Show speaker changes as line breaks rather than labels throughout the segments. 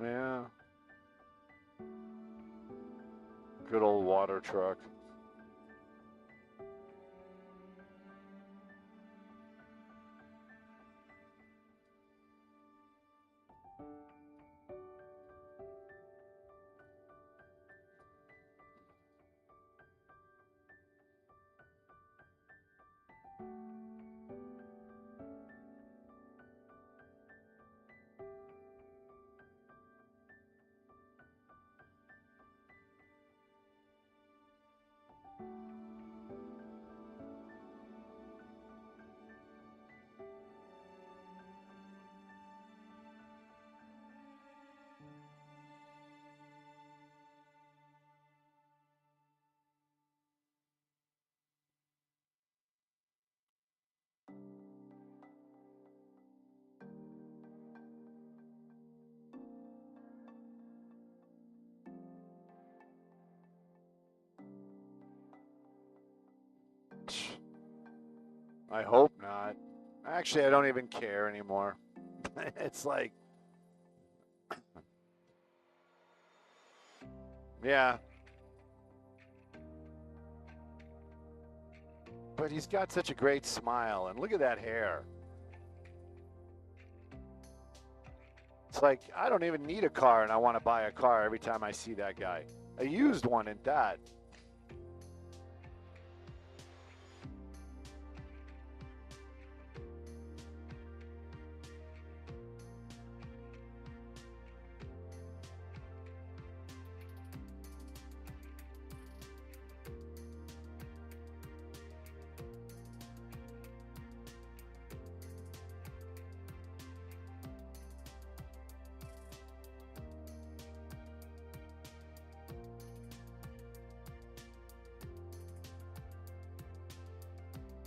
Yeah. Good old water truck. I hope not. Actually, I don't even care anymore. It's like, yeah. But he's got such a great smile, and look at that hair. It's like, I don't even need a car, and I want to buy a car every time I see that guy. A used one at that.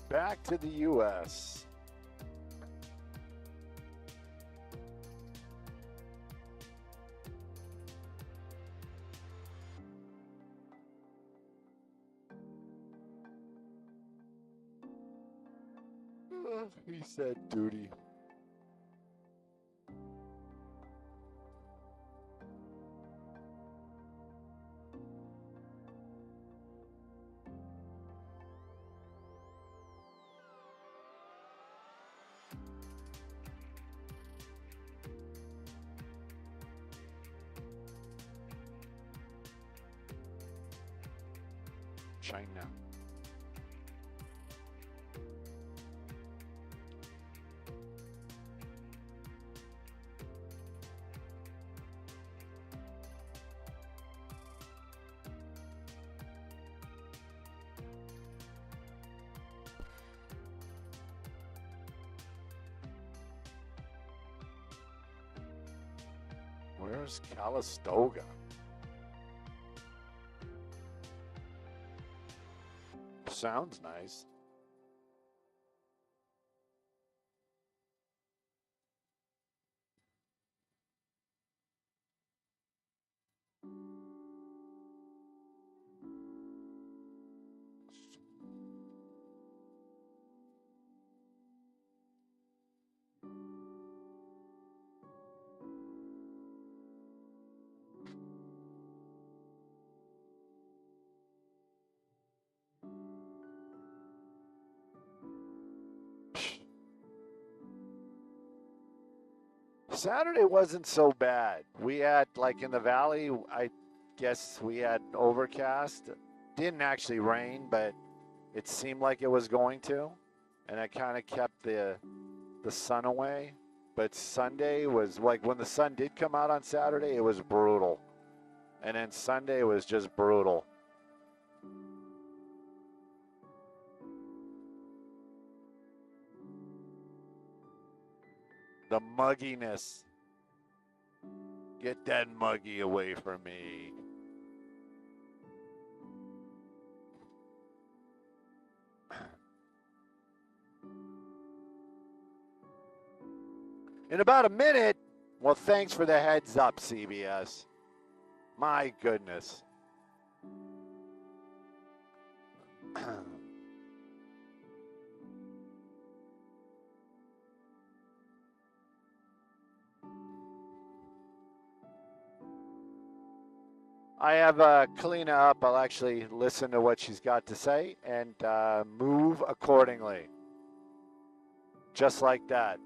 Back to the U.S. He said duty. China. Where's Calistoga? Sounds nice. Saturday wasn't so bad. We had, like in the valley, I guess we had overcast. Didn't actually rain, but it seemed like it was going to. And it kind of kept the sun away. But Sunday was like when the sun did come out on Saturday, it was brutal. And then Sunday was just brutal. The mugginess. Get that muggy away from me. In about a minute, well, thanks for the heads up, CBS. My goodness. I have Kalina up. I'll actually listen to what she's got to say and move accordingly. Just like that.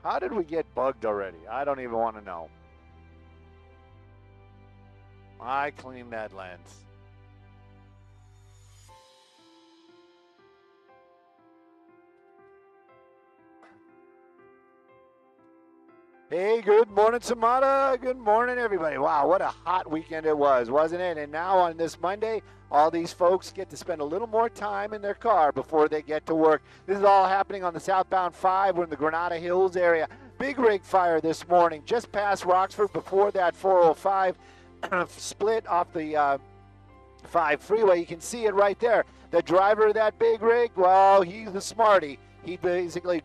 How did we get bugged already? I don't even want to know. I cleaned that lens. Hey, good morning, Samada. Good morning, everybody. Wow, what a hot weekend it was, wasn't it? And now on this Monday, all these folks get to spend a little more time in their car before they get to work. This is all happening on the Southbound 5. We're in the Granada Hills area. Big rig fire this morning, just past Roxford before that 405 split off the 5 freeway. You can see it right there. The driver of that big rig, well, he's the smarty. He basically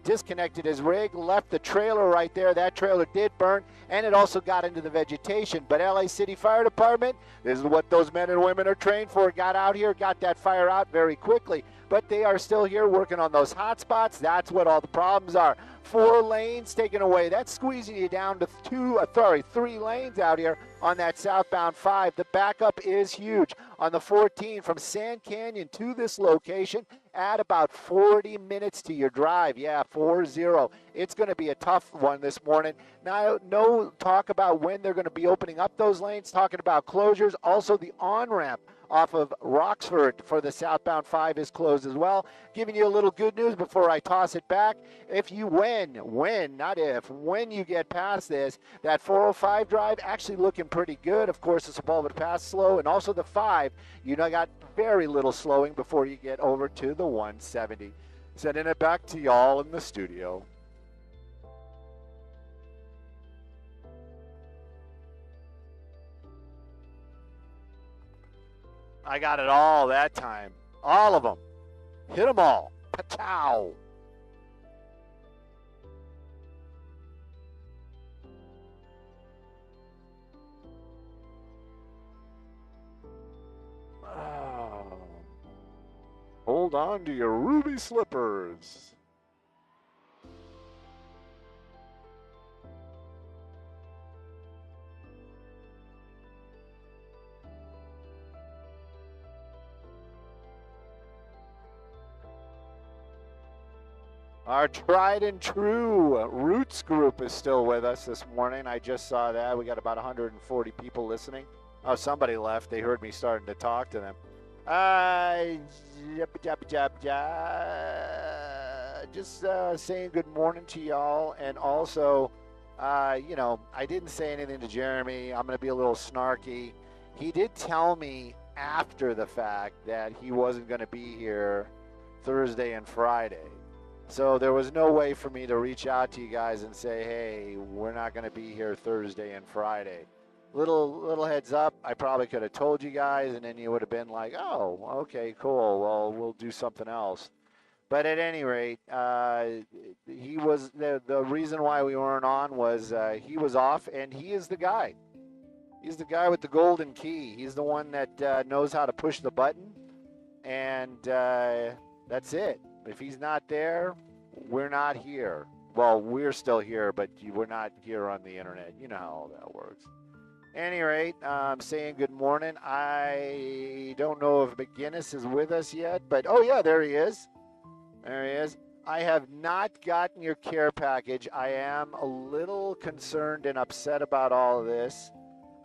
disconnected his rig, left the trailer right there. That trailer did burn, and it also got into the vegetation. But LA City Fire Department, this is what those men and women are trained for, got out here, got that fire out very quickly. But they are still here working on those hot spots. That's what all the problems are. 4 lanes taken away. That's squeezing you down to 3 lanes out here on that southbound 5. The backup is huge on the 14 from Sand Canyon to this location. Add about 40 minutes to your drive. Yeah, 4-0. It's going to be a tough one this morning. Now, no talk about when they're going to be opening up those lanes, talking about closures. Also, the on-ramp off of Roxford for the southbound 5 is closed as well. Giving you a little good news before I toss it back. If you when you get past this, that 405 drive actually looking pretty good. Of course, the Sepulveda Pass slow, and also the 5, got very little slowing before you get over to the 170. Sending it back to y'all in the studio. I got it all that time. All of them. Hit them all. Patow. Oh. Hold on to your ruby slippers. Our tried and true Roots group is still with us this morning. I just saw that. We got about 140 people listening. Oh, somebody left. They heard me starting to talk to them. Just saying good morning to y'all. And also, I didn't say anything to Jeremy. I'm going to be a little snarky. He did tell me after the fact that he wasn't going to be here Thursday and Friday. So there was no way for me to reach out to you guys and say, hey, we're not going to be here Thursday and Friday. Little heads up, I probably could have told you guys, and then you would have been like, oh, okay, cool, well, we'll do something else. But at any rate, he was the reason why we weren't on was he was off, and he is the guy. He's the guy with the golden key. He's the one that knows how to push the button, and that's it. If he's not there, we're not here. Well, we're still here, but we're not here on the internet. You know how all that works. Any rate, I'm saying good morning. I don't know if McGinnis is with us yet, but oh yeah, there he is. There he is. I have not gotten your care package. I am a little concerned and upset about all of this.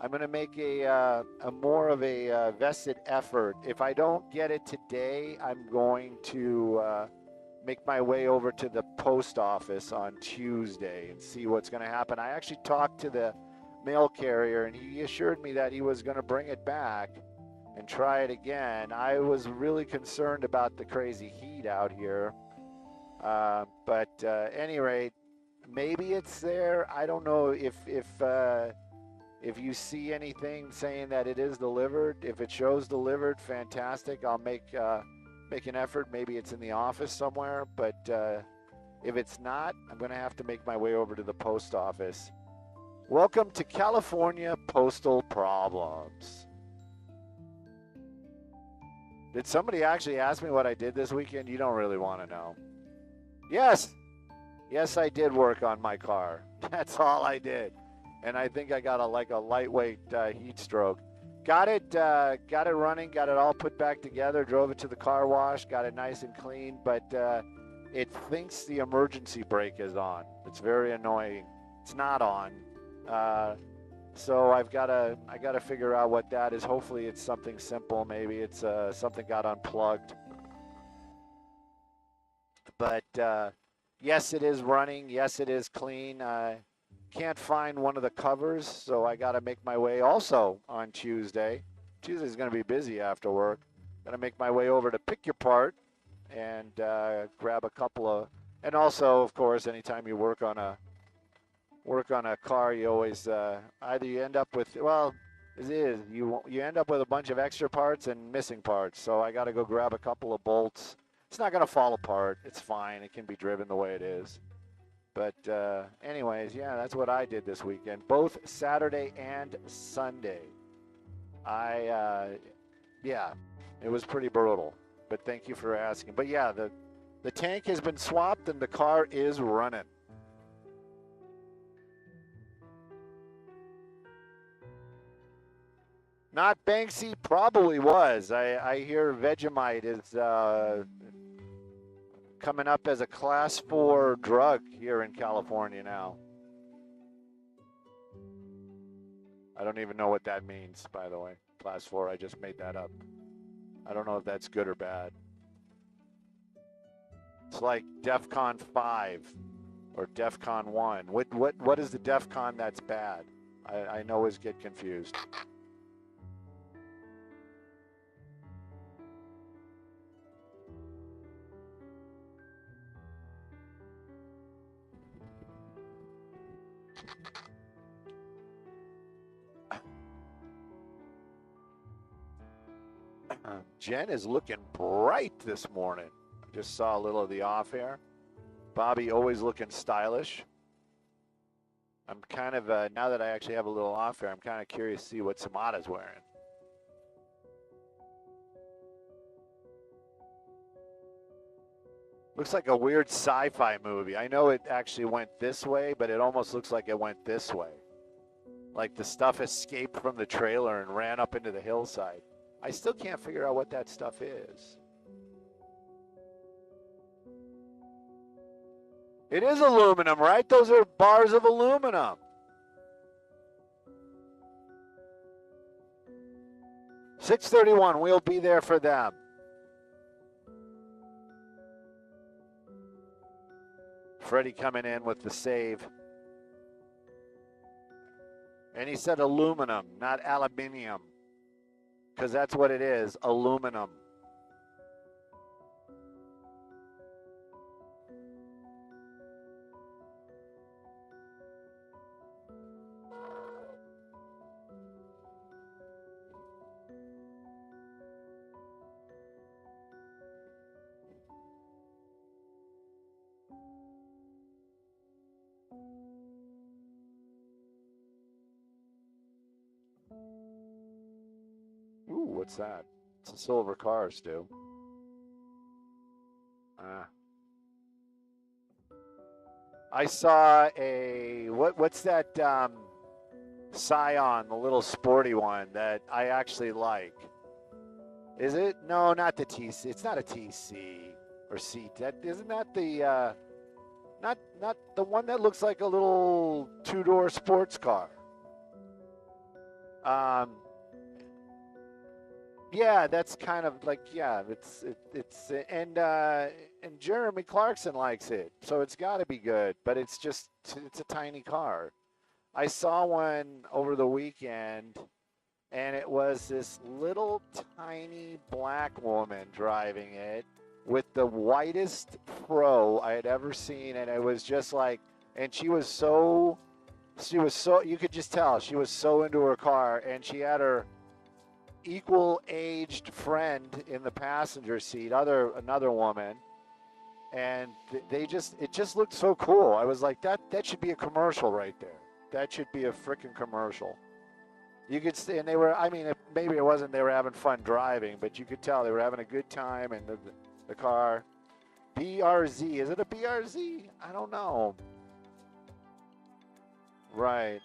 I'm going to make a more of a vested effort. If I don't get it today, I'm going to make my way over to the post office on Tuesday and see what's going to happen. I actually talked to the mail carrier, and he assured me that he was going to bring it back and try it again. I was really concerned about the crazy heat out here. But at any rate, maybe it's there. I don't know if you see anything saying that it is delivered. If it shows delivered, fantastic. I'll make an effort. Maybe it's in the office somewhere. But if it's not, I'm going to have to make my way over to the post office. Welcome to California Postal Problems. Did somebody actually ask me what I did this weekend? You don't really want to know. Yes, I did work on my car. That's all I did. And I think I got a lightweight heat stroke. Got it running, got it all put back together, drove it to the car wash, got it nice and clean, but it thinks the emergency brake is on. It's very annoying. It's not on. So I got to figure out what that is. Hopefully it's something simple. Maybe it's something got unplugged. But yes, it is running. Yes, it is clean. Can't find one of the covers, so I got to make my way also on Tuesday. Tuesday's going to be busy after work. Got to make my way over to Pick Your Part and grab a couple of, and also, of course, anytime you work on a car, you always either you end up with, well, you end up with a bunch of extra parts and missing parts. So I got to go grab a couple of bolts. It's not going to fall apart. It's fine. It can be driven the way it is. But anyways, yeah, that's what I did this weekend, both Saturday and Sunday. Yeah, it was pretty brutal. But thank you for asking. But yeah, the tank has been swapped and the car is running. Not Banksy, probably was. I hear Vegemite is coming up as a class 4 drug here in California now. I don't even know what that means, by the way. Class 4, I just made that up. I don't know if that's good or bad. It's like DEFCON 5 or DEFCON 1. What is the DEFCON that's bad? I always get confused. Jen is looking bright this morning. I just saw a little of the off air. Bobby always looking stylish. I'm kind of, now that I actually have a little off air, I'm kind of curious to see what Samada's wearing. Looks like a weird sci-fi movie. I know it actually went this way, but it almost looks like it went this way. Like the stuff escaped from the trailer and ran up into the hillside. I still can't figure out what that stuff is. It is aluminum, right? Those are bars of aluminum. $6.31. We'll be there for them. Freddie coming in with the save. And he said aluminum, not aluminium, because that's what it is, aluminum. Ooh, what's that? It's a silver car, Stu. I saw a, what's that Scion, the little sporty one that I actually like. Is it? No, not the TC. It's not a TC or C. Isn't that the, not the one that looks like a little two-door sports car? Yeah, that's kind of like, yeah, and Jeremy Clarkson likes it, so it's got to be good, but it's a tiny car. I saw one over the weekend, and it was this little tiny black woman driving it with the whitest fro I had ever seen, and it was just like, and she was so, you could just tell she was so into her car, and she had her equal-aged friend in the passenger seat, another woman, and it just looked so cool. I was like, that should be a commercial right there. That should be a freaking commercial. You could see, and they were, I mean, maybe it wasn't they were having fun driving, but you could tell they were having a good time, and the car, BRZ, is it a BRZ? I don't know. Right.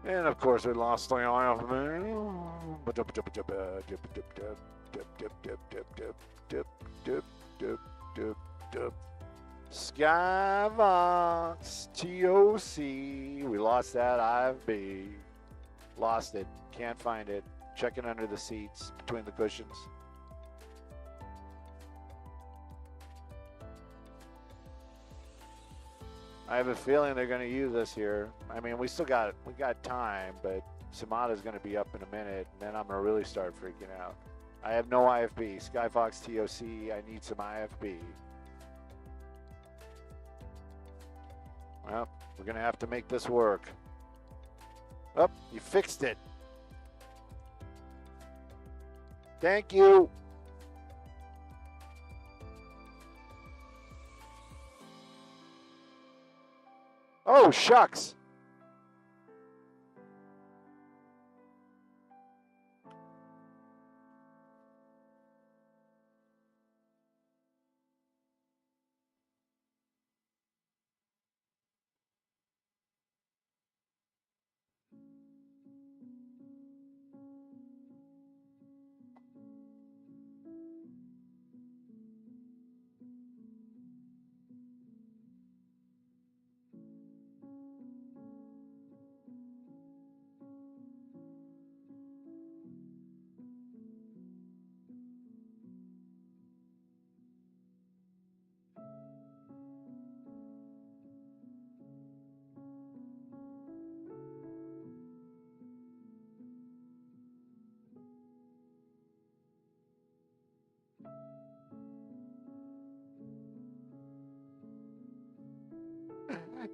And of course, we lost the eye of Skyvox TOC. We lost that IFB. Lost it. Can't find it. Checking under the seats, between the cushions. I have a feeling they're going to use us here. I mean, we got time, but Samada's going to be up in a minute, and then I'm going to really start freaking out. I have no IFB. Skyfox TOC, I need some IFB. Well, we're going to have to make this work. Oh, you fixed it. Thank you. Oh, shucks.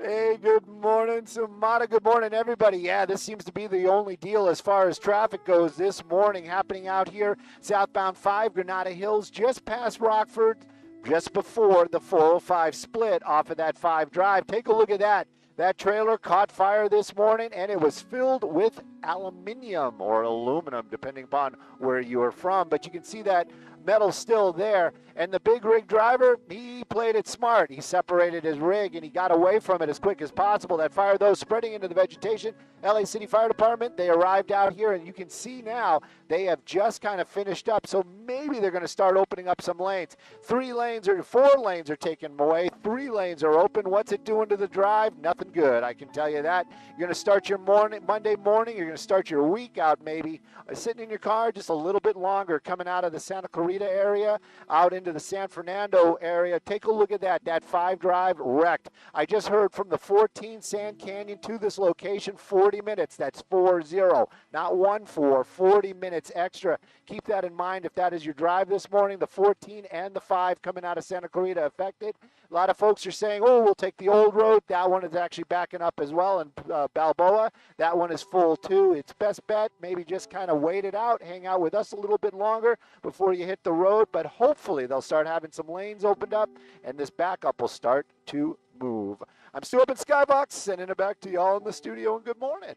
Hey, good morning, Samada. Good morning, everybody. Yeah, this seems to be the only deal as far as traffic goes this morning happening out here. Southbound 5, Granada Hills, just past Rockford, just before the 405 split off of that 5 drive. Take a look at that. That trailer caught fire this morning, and it was filled with aluminum or aluminum, depending upon where you are from. But you can see that metal still there. And the big rig driver, he played it smart. He separated his rig and he got away from it as quick as possible. That fire, though, spreading into the vegetation. LA City Fire Department, they arrived out here, and you can see now they have just kind of finished up. So maybe they're going to start opening up some lanes. 4 lanes are taken away. 3 lanes are open. What's it doing to the drive? Nothing good, I can tell you that. You're going to start your Monday morning. You're going to start your week out maybe sitting in your car just a little bit longer, coming out of the Santa Clarita area, out into the San Fernando area. Take a look at that. That 5 drive wrecked. I just heard from the 14 Sand Canyon to this location, 40 minutes. That's 40, not 14, 40 minutes extra. Keep that in mind if that is your drive this morning. The 14 and the 5 coming out of Santa Clarita affected. A lot of folks are saying, oh, we'll take the old road. That one is actually backing up as well in Balboa. That one is full too. It's best bet, maybe just kind of wait it out, hang out with us a little bit longer before you hit the road. But hopefully they'll start having some lanes opened up and this backup will start to move. I'm Stu up in Skybox, sending it back to y'all in the studio, and good morning.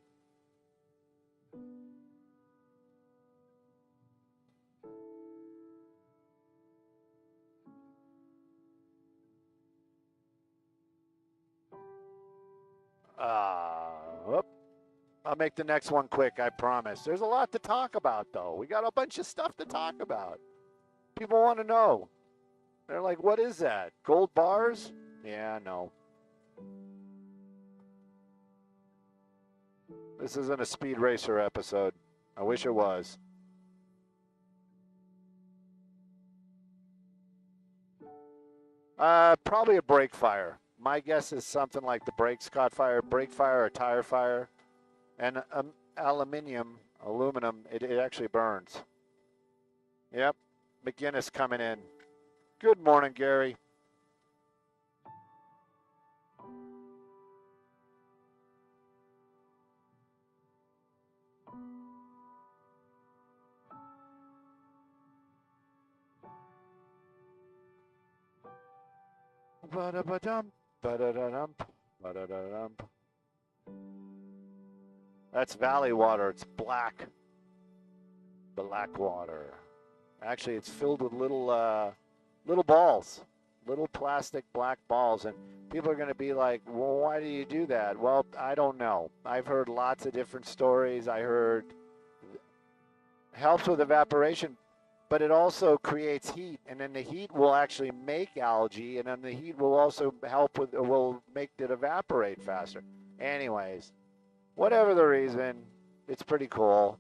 I'll make the next one quick, I promise. There's a lot to talk about, though. We got a bunch of stuff to talk about. People want to know. They're like, what is that? Gold bars? Yeah, no. This isn't a Speed Racer episode. I wish it was. Probably a brake fire. My guess is something like the brakes caught fire, brake fire or tire fire. And aluminum, it actually burns. Yep, McGinnis coming in. Good morning, Gary. Ba-da-ba-dum, ba-da-da-dum, ba-da-da-dum. That's valley water. It's black. Black water. Actually, it's filled with little balls, little plastic black balls. And people are going to be like, well, why do you do that? Well, I don't know. I've heard lots of different stories. I heard helps with evaporation, but it also creates heat. And then the heat will actually make algae. And then the heat will also will make it evaporate faster. Anyways. Whatever the reason, it's pretty cool.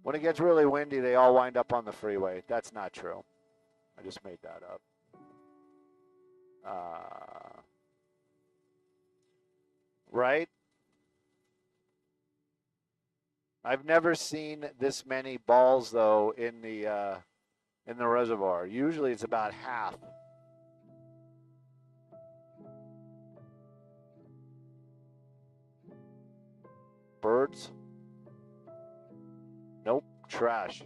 When it gets really windy, they all wind up on the freeway. That's not true. I just made that up. Right? I've never seen this many balls, though, in the reservoir. Usually it's about half. Birds? Nope. Trash.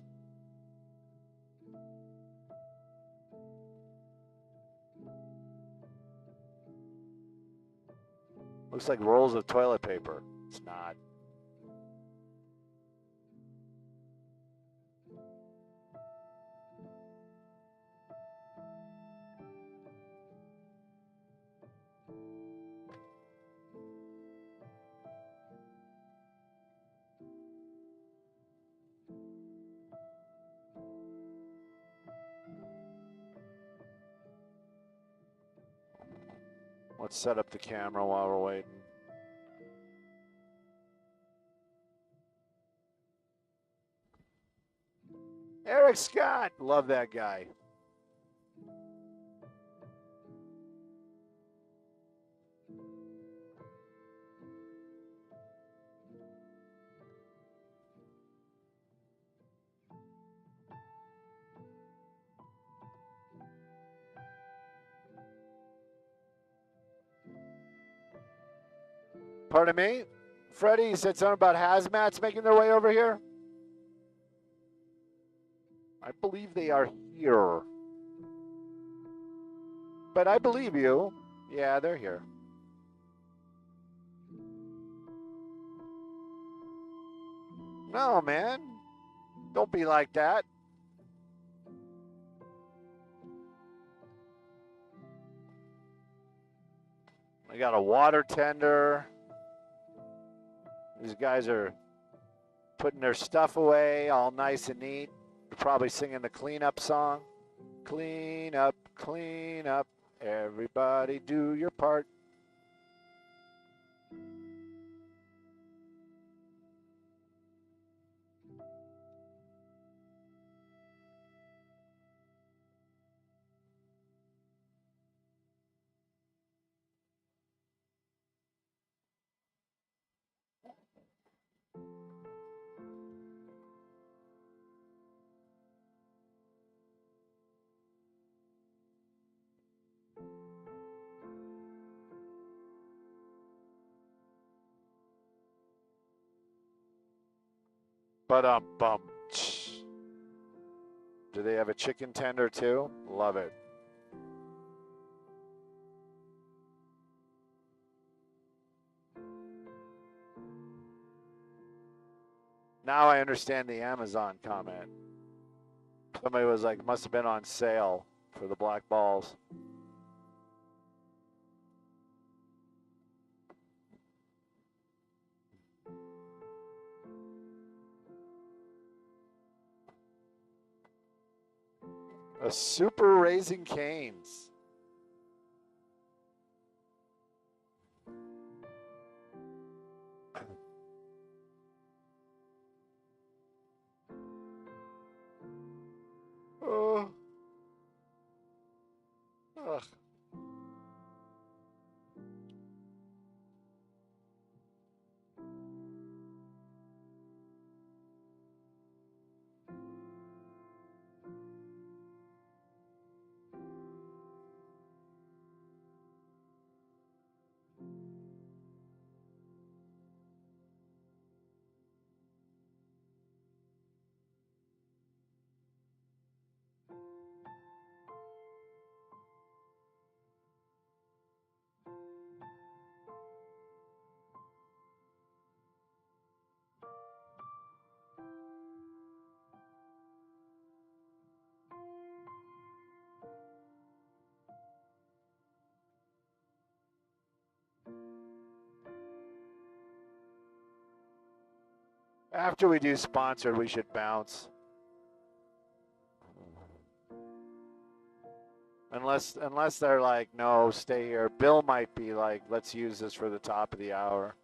Looks like rolls of toilet paper. It's not. Let's set up the camera while we're waiting. Eric Scott, love that guy. Pardon me? Freddie said something about hazmats making their way over here. I believe they are here. But I believe you. Yeah, they're here. No, man. Don't be like that. I got a water tender. These guys are putting their stuff away all nice and neat. They're probably singing the cleanup song. Clean up, everybody do your part. Bum. Do they have a chicken tender too? Love it. Now I understand the Amazon comment. Somebody was like, must have been on sale for the black balls. A super Raising Cane's. Oh. Ugh. After we do sponsored, we should bounce. Unless they're like, no, stay here. Bill might be like, let's use this for the top of the hour.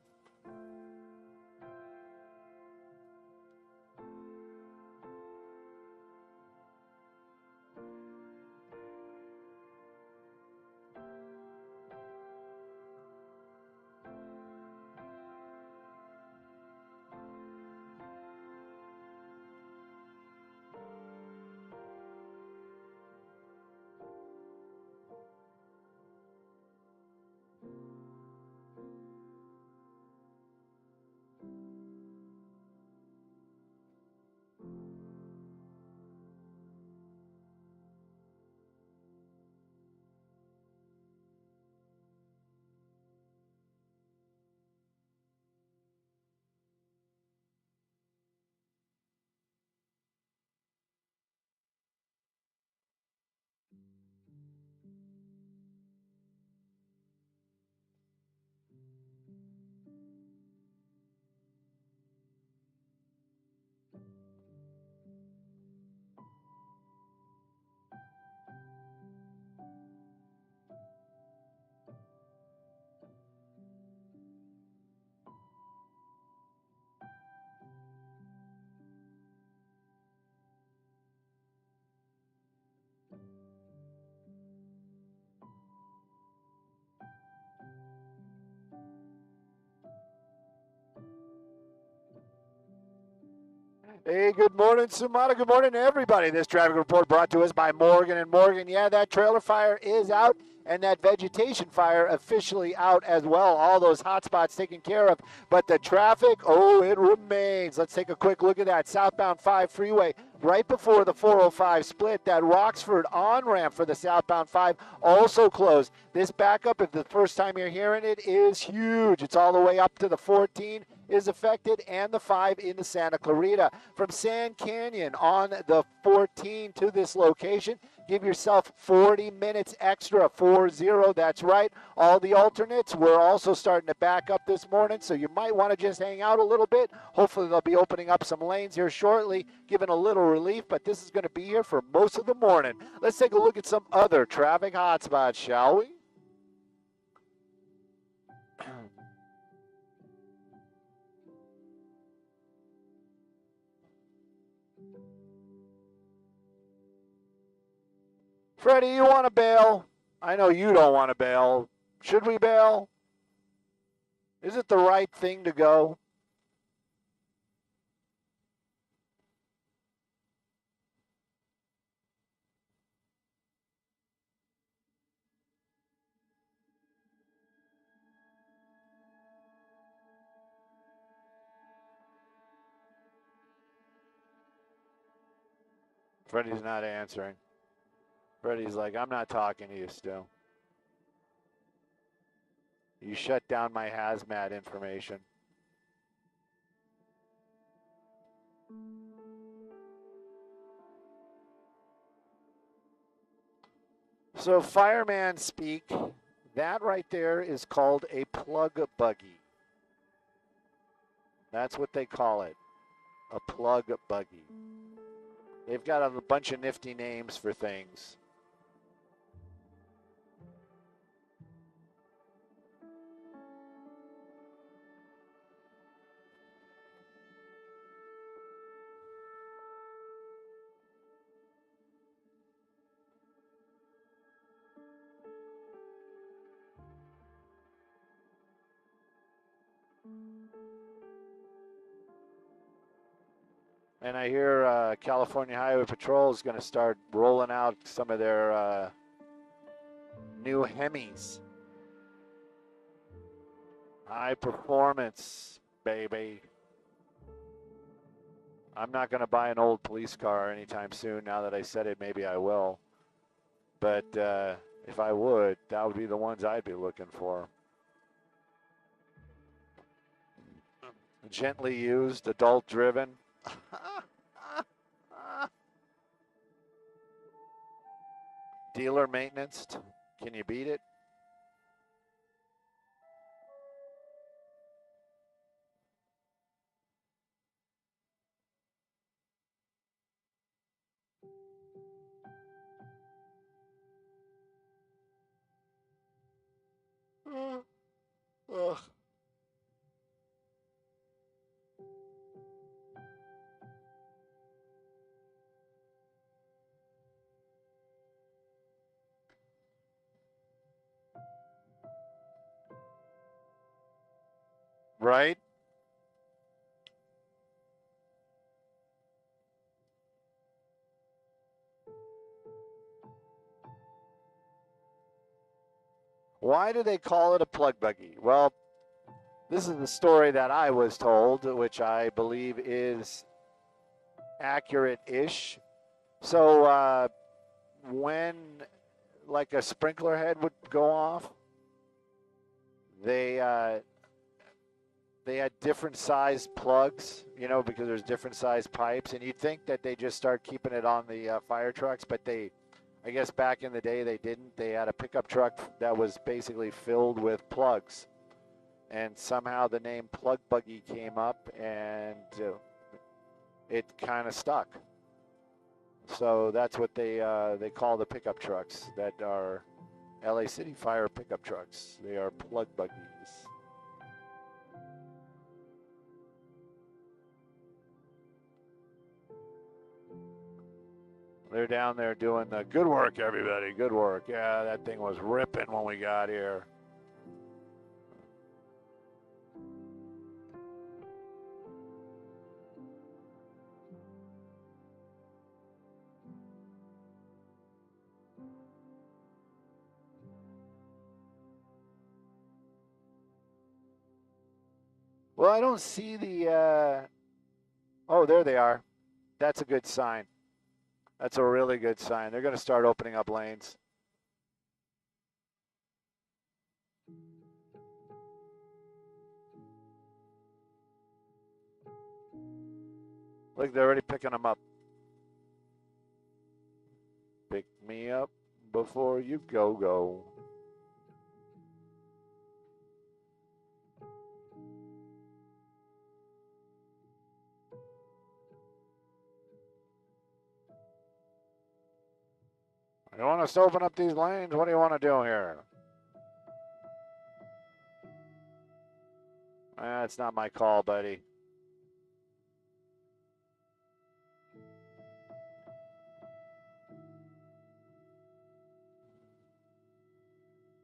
Hey, good morning, Sumata. Good morning to everybody. This traffic report brought to us by Morgan & Morgan. Yeah, that trailer fire is out, and that vegetation fire officially out as well. All those hot spots taken care of. But the traffic, oh, it remains. Let's take a quick look at that. Southbound 5 Freeway, right before the 405 split. That Roxford on-ramp for the Southbound 5 also closed. This backup, if the first time you're hearing it, is huge. It's all the way up to the 14 is affected, and the 5 in the Santa Clarita. From Sand Canyon on the 14 to this location, give yourself 40 minutes extra, 40, that's right. All the alternates, we're also starting to back up this morning, so you might want to just hang out a little bit. Hopefully they'll be opening up some lanes here shortly, giving a little relief, but this is going to be here for most of the morning. Let's take a look at some other traffic hotspots, shall we? Freddie, you want to bail? I know you don't want to bail. Should we bail? Is it the right thing to go? Freddie's not answering. Freddie's like, I'm not talking to you still. You shut down my hazmat information. So fireman speak, that right there is called a plug buggy. That's what they call it, a plug buggy. They've got a bunch of nifty names for things. And I hear California Highway Patrol is going to start rolling out some of their new Hemis. High performance, baby. I'm not going to buy an old police car anytime soon. Now that I said it, maybe I will. But if I would, that would be the ones I'd be looking for. Gently used, adult driven. Dealer maintenance. Can you beat it? Ugh. Right? Why do they call it a plug buggy? Well, this is the story that I was told, which I believe is accurate-ish. So when like a sprinkler head would go off, they had different sized plugs, you know, because there's different sized pipes, and you'd think that they just start keeping it on the fire trucks, but I guess back in the day they didn't. They had a pickup truck that was basically filled with plugs, and somehow the name plug buggy came up, and it kind of stuck. So that's what they call the pickup trucks that are LA City Fire pickup trucks. They are plug buggies. They're down there doing the good work, everybody. Good work. Yeah, that thing was ripping when we got here. Well, I don't see the, oh, there they are. That's a good sign. That's a really good sign. They're going to start opening up lanes. Look, they're already picking them up. Pick me up before you go. You want us to open up these lanes? What do you want to do here? It's not my call, buddy.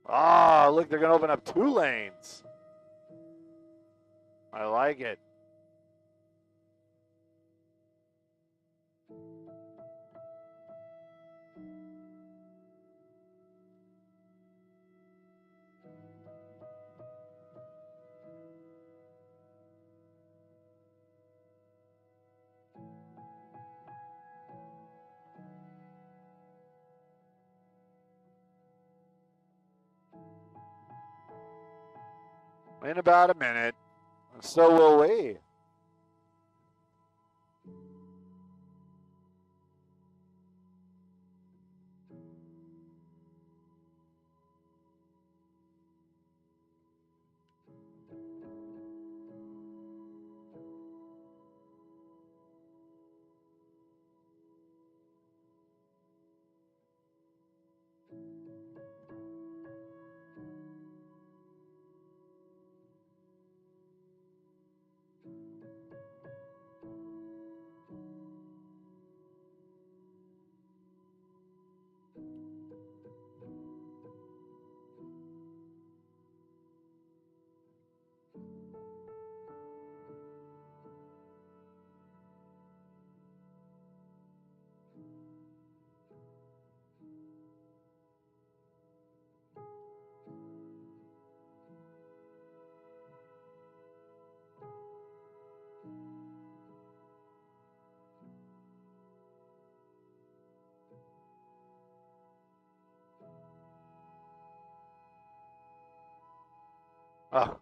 Oh, look, they're going to open up 2 lanes. I like it. In about a minute. So will we. Oh.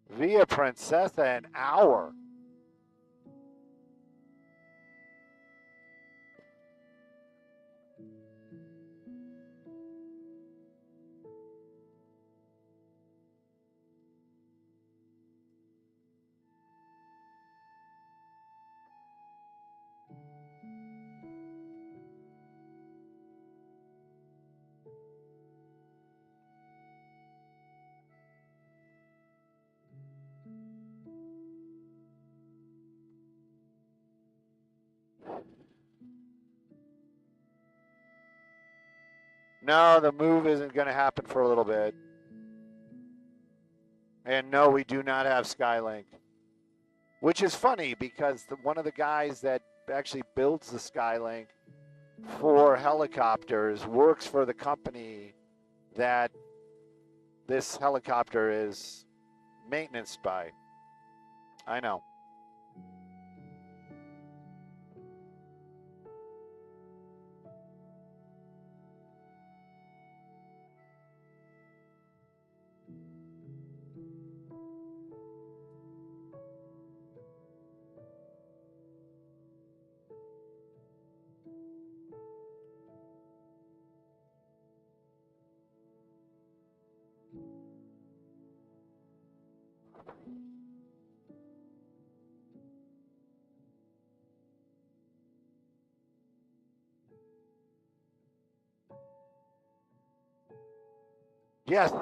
Via Princessa, an hour. No, the move isn't going to happen for a little bit. And no, we do not have Skylink. Which is funny because one of the guys that actually builds the Skylink for helicopters works for the company that this helicopter is maintenanced by. I know. Yes.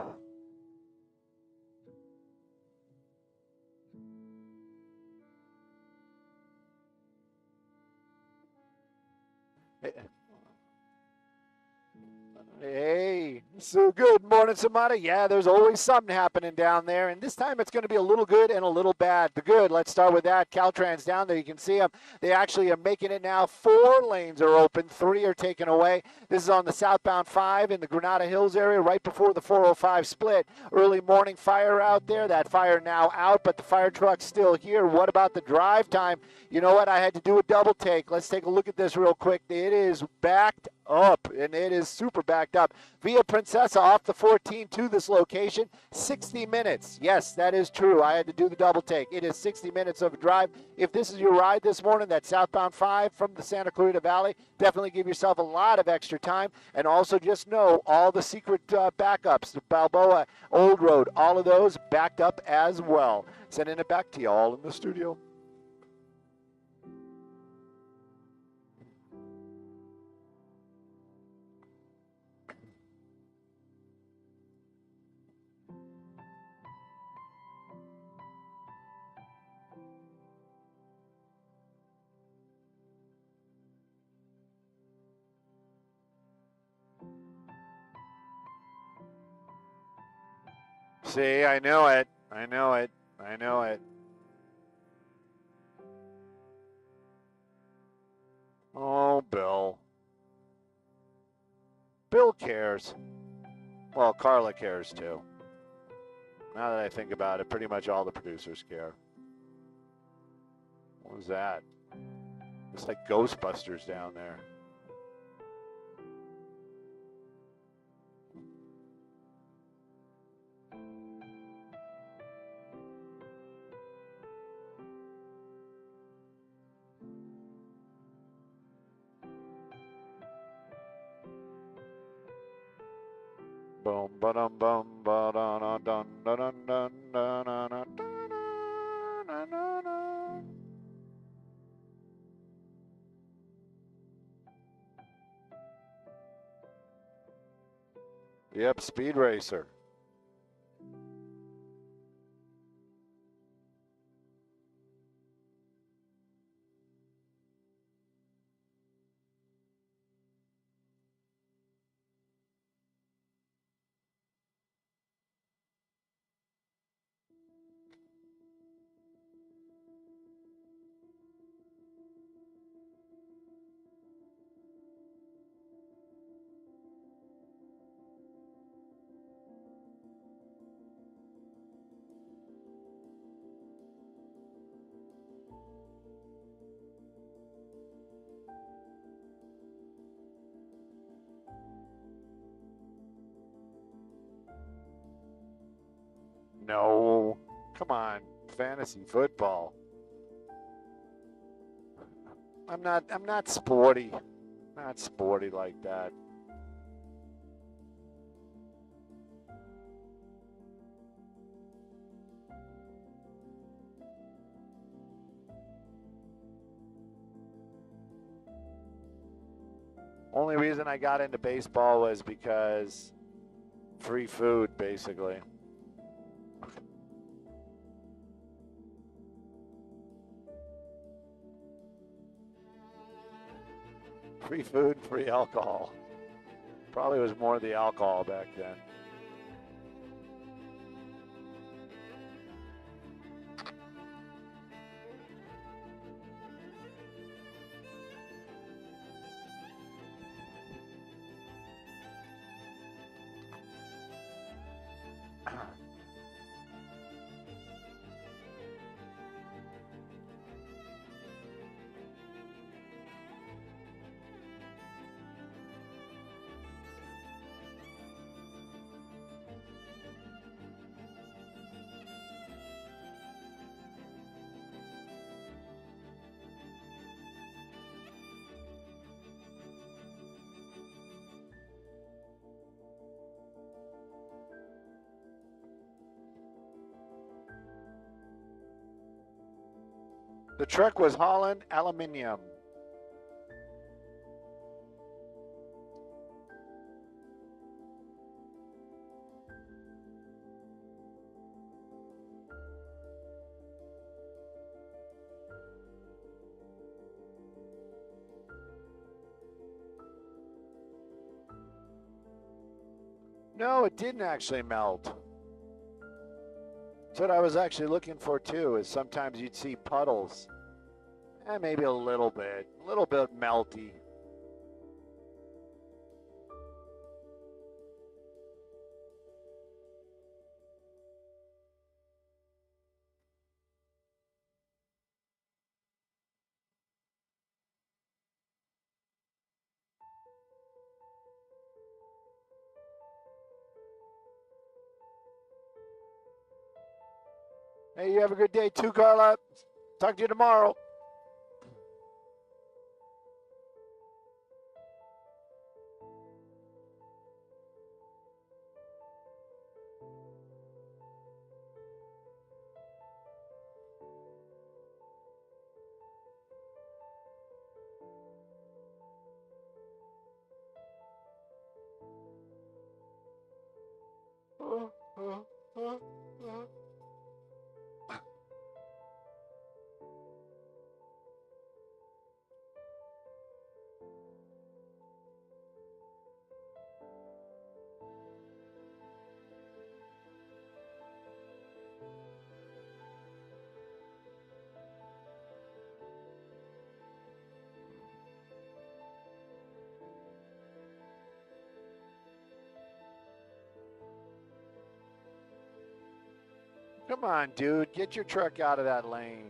Hey, So good morning, Samada. Yeah, there's always something happening down there, and this time it's going to be a little good and a little bad. The good, let's start with that. Caltrans down there, you can see them. They actually are making it now. 4 lanes are open, 3 are taken away. This is on the southbound 5 in the Granada Hills area, right before the 405 split. Early morning fire out there. That fire now out, but the fire truck's still here. What about the drive time? You know what? I had to do a double take. Let's take a look at this real quick. It is backed up, and it is super backed up. Via Princessa off the 14 to this location, 60 minutes. Yes, that is true. I had to do the double take. It is 60 minutes of a drive. If this is your ride this morning, that southbound 5 from the Santa Clarita Valley, definitely give yourself a lot of extra time. And also just know all the secret backups, the Balboa, Old Road, all of those backed up as well. Sending it back to you all in the studio. See, I know it. I know it. I know it. Oh, Bill. Bill cares. Well, Carla cares too. Now that I think about it, pretty much all the producers care. What was that? It's like Ghostbusters down there. Boom, ba-dum, bum, ba-dum, dun, dun, dun, dun, dun, dun, dun, dun, dun, dun. Yep, Speed Racer. No. Come on. Fantasy football. I'm not sporty. Not sporty like that. Only reason I got into baseball was because free food, basically. Free food, free alcohol. Probably was more the alcohol back then. The truck was hauling aluminium. No, it didn't actually melt. That's what I was actually looking for too, is sometimes you'd see puddles. Maybe a little bit melty. Hey, you have a good day too, Carla. Talk to you tomorrow. Come on, dude. Get your truck out of that lane.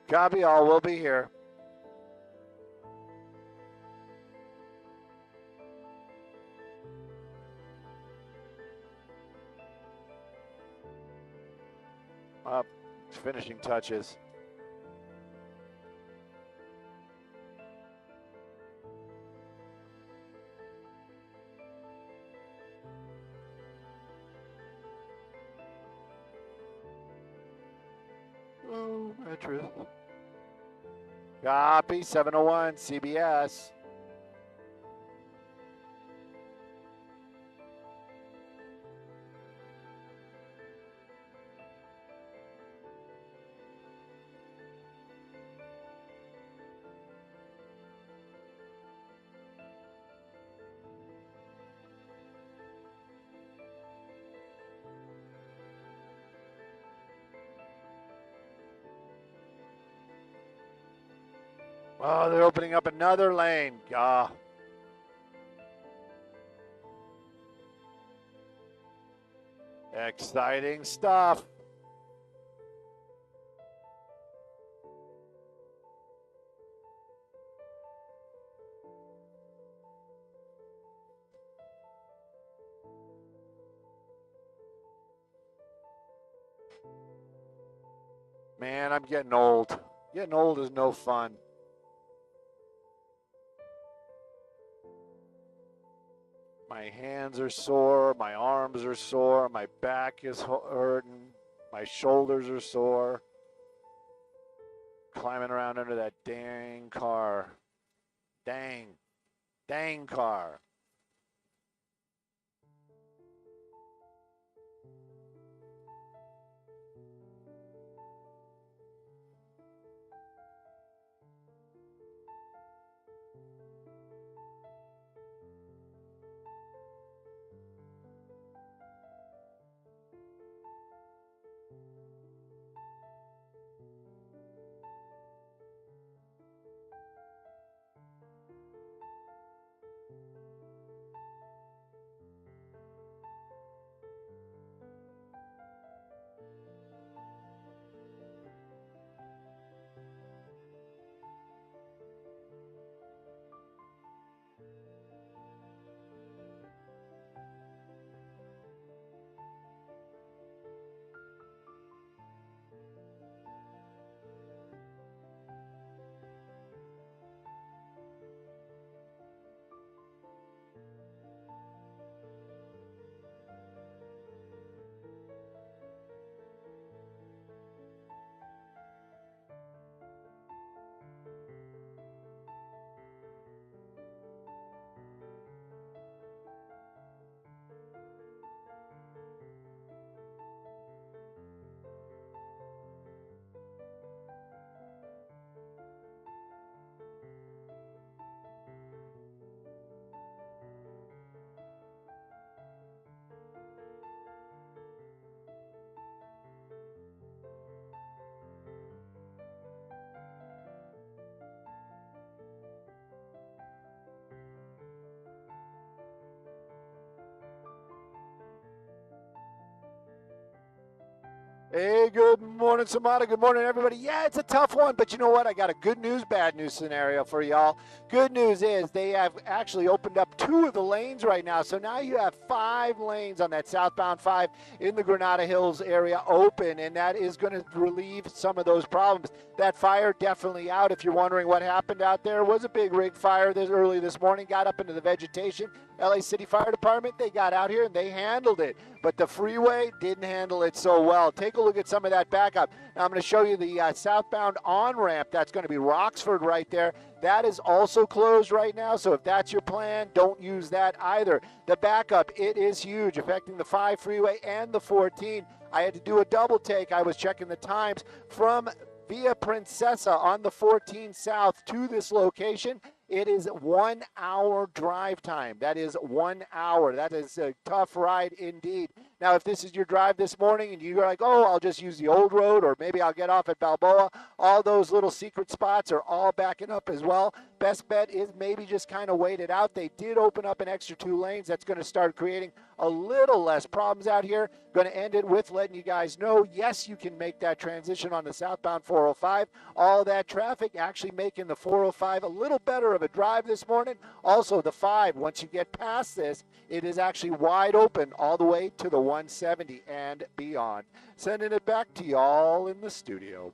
Copy all. We'll be here. Up. Finishing touches. Oh, mattress. Copy, 701 CBS. Oh, they're opening up another lane. Ah. Exciting stuff. Man, I'm getting old. Getting old is no fun. My hands are sore, my arms are sore, my back is hurting, my shoulders are sore. Climbing around under that dang car. Dang car. Hey, good morning, Samana. Good morning, everybody. Yeah, it's a tough one, but you know what? I got a good news, bad news scenario for y'all. Good news is they have actually opened up 2 of the lanes right now. So now you have 5 lanes on that southbound 5 in the Granada Hills area open, and that is going to relieve some of those problems. That fire definitely out. If you're wondering what happened out there, it was a big rig fire early this morning, got up into the vegetation. LA City Fire Department, they got out here and they handled it. But the freeway didn't handle it so well. Take a look at some of that backup. Now I'm going to show you the southbound on-ramp. That's going to be Roxford right there. That is also closed right now, so if that's your plan, don't use that either. The backup, it is huge, affecting the 5 freeway and the 14. I had to do a double take. I was checking the times from Via Princesa on the 14 South to this location. It is 1 hour drive time. That is 1 hour. That is a tough ride indeed. Now, if this is your drive this morning and you're like, oh, I'll just use the old road, or maybe I'll get off at Balboa, all those little secret spots are all backing up as well. Best bet is maybe just kind of wait it out. They did open up an extra 2 lanes. That's going to start creating a little less problems out here. Going to end it with letting you guys know, yes, you can make that transition on the southbound 405. All that traffic actually making the 405 a little better of a drive this morning. Also, the 5, once you get past this, it is actually wide open all the way to the 170 and beyond. Sending it back to y'all in the studio.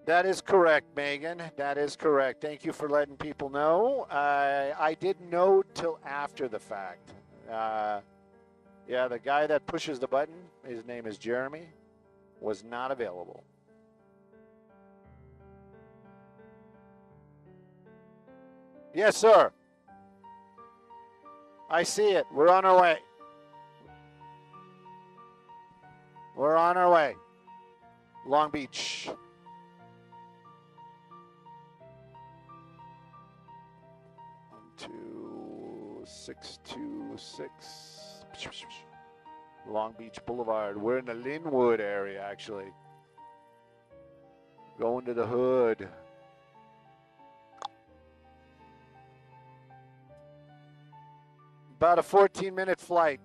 That is correct, Megan. That is correct. Thank you for letting people know. I didn't know till after the fact. Yeah, the guy that pushes the button, his name is Jeremy, was not available. Yes, sir. I see it. We're on our way. We're on our way. Long Beach. 626 Long Beach Boulevard. We're in the Linwood area, actually. Going to the hood. About a 14-minute flight.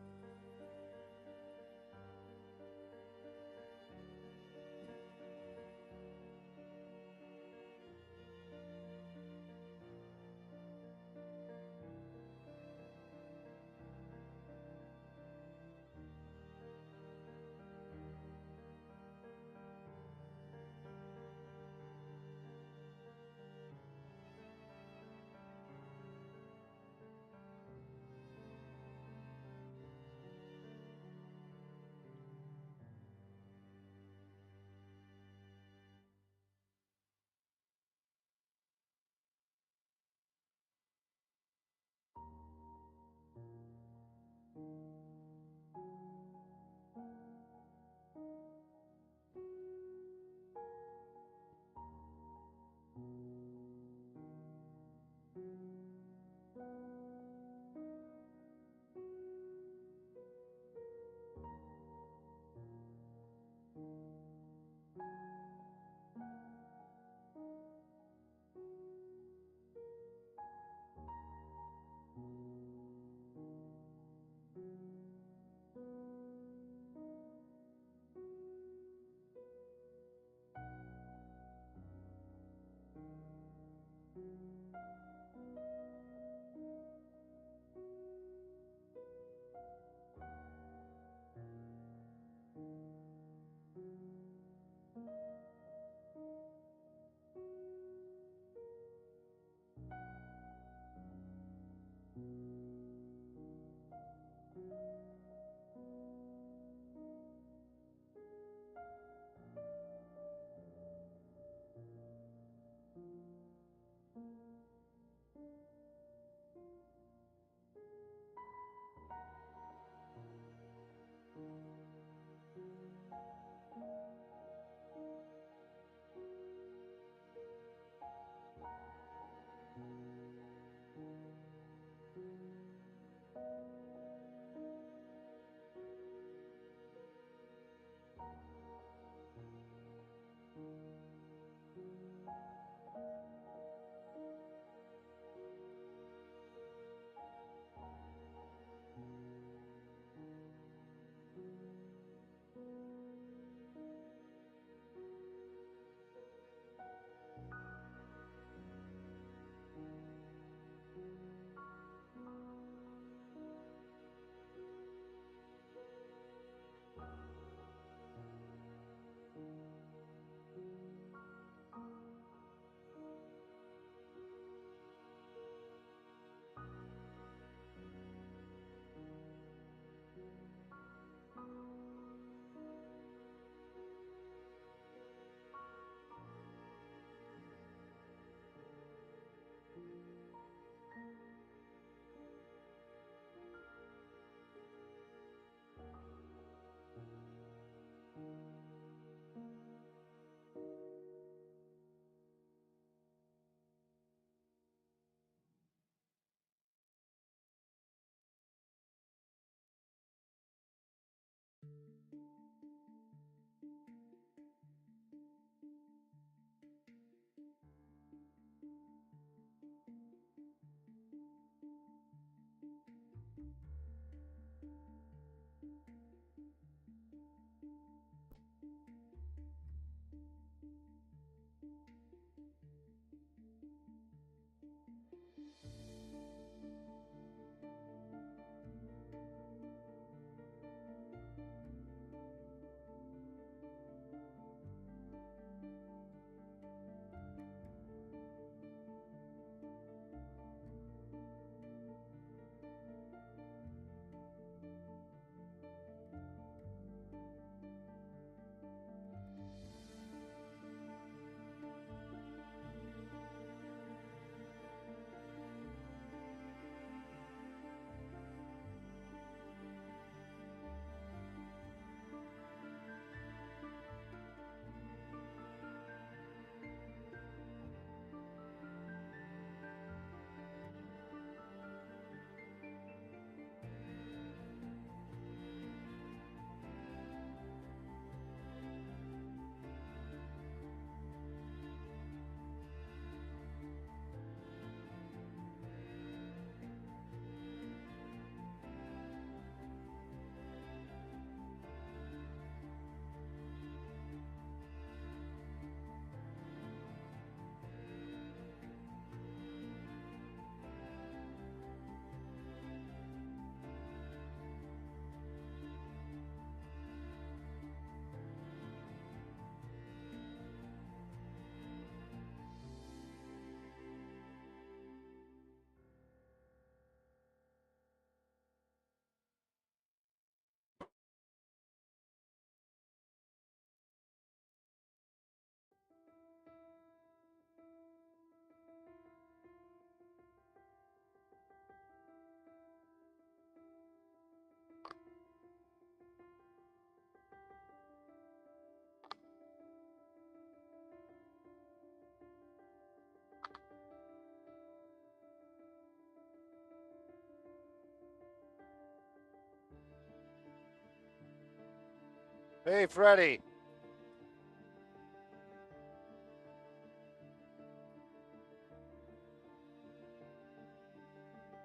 Hey, Freddie.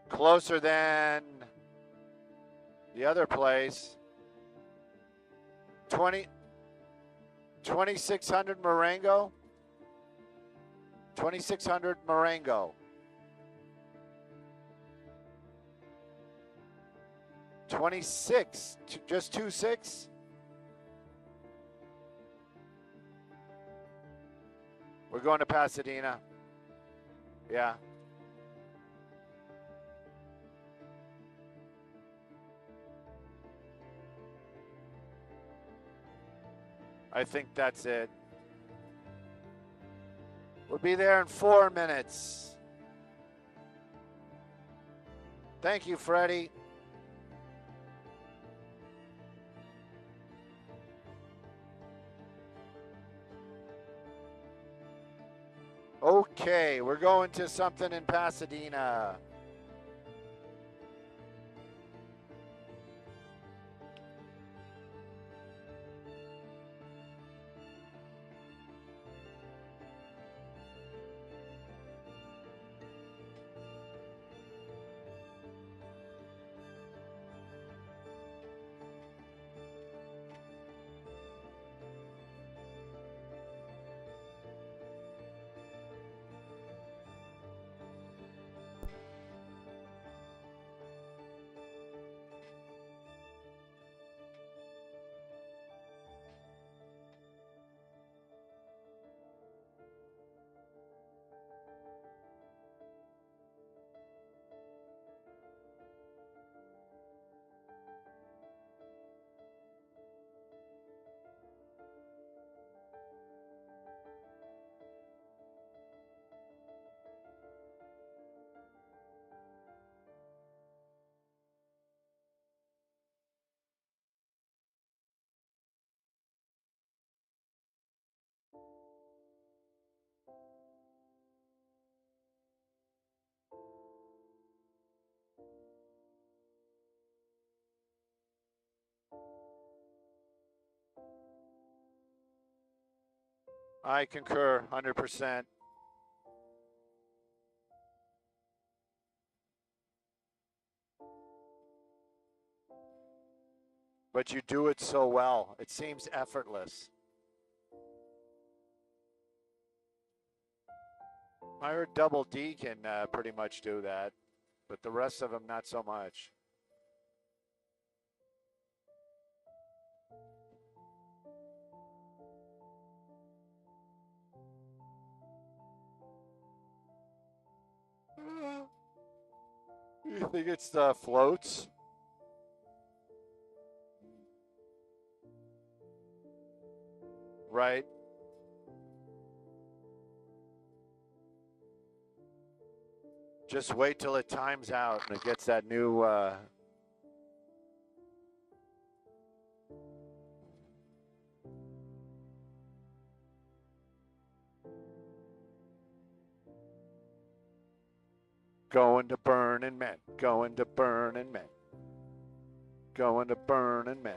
Closer than the other place. 2600 Marengo. 2600 Marengo. 26, just 26. We're going to Pasadena. Yeah. I think that's it. We'll be there in 4 minutes. Thank you, Freddie. Okay, we're going to something in Pasadena. I concur 100%. But you do it so well. It seems effortless. I heard Double D can pretty much do that, but the rest of them not so much. You think it's the floats? Right. Just wait till it times out and it gets that new going to Burning Man, going to Burning Man, going to Burning Man.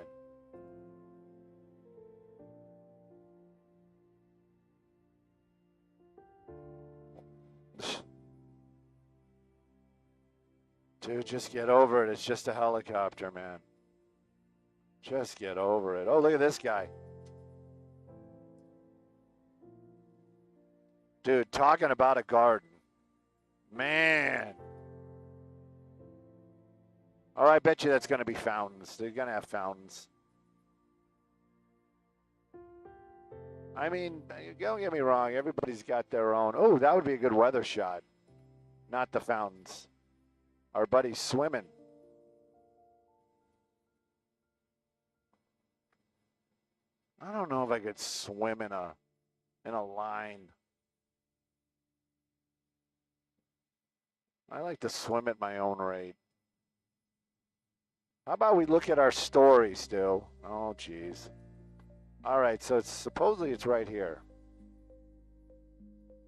Dude, just get over it. It's just a helicopter, man. Just get over it. Oh, look at this guy. Dude, talking about a garden. Man. Oh, I bet you that's going to be fountains. They're going to have fountains. I mean, don't get me wrong. Everybody's got their own. Oh, that would be a good weather shot. Not the fountains. Our buddy's swimming. I don't know if I could swim in a line. I like to swim at my own rate. How about we look at our story still? Oh, geez. All right, so supposedly it's right here.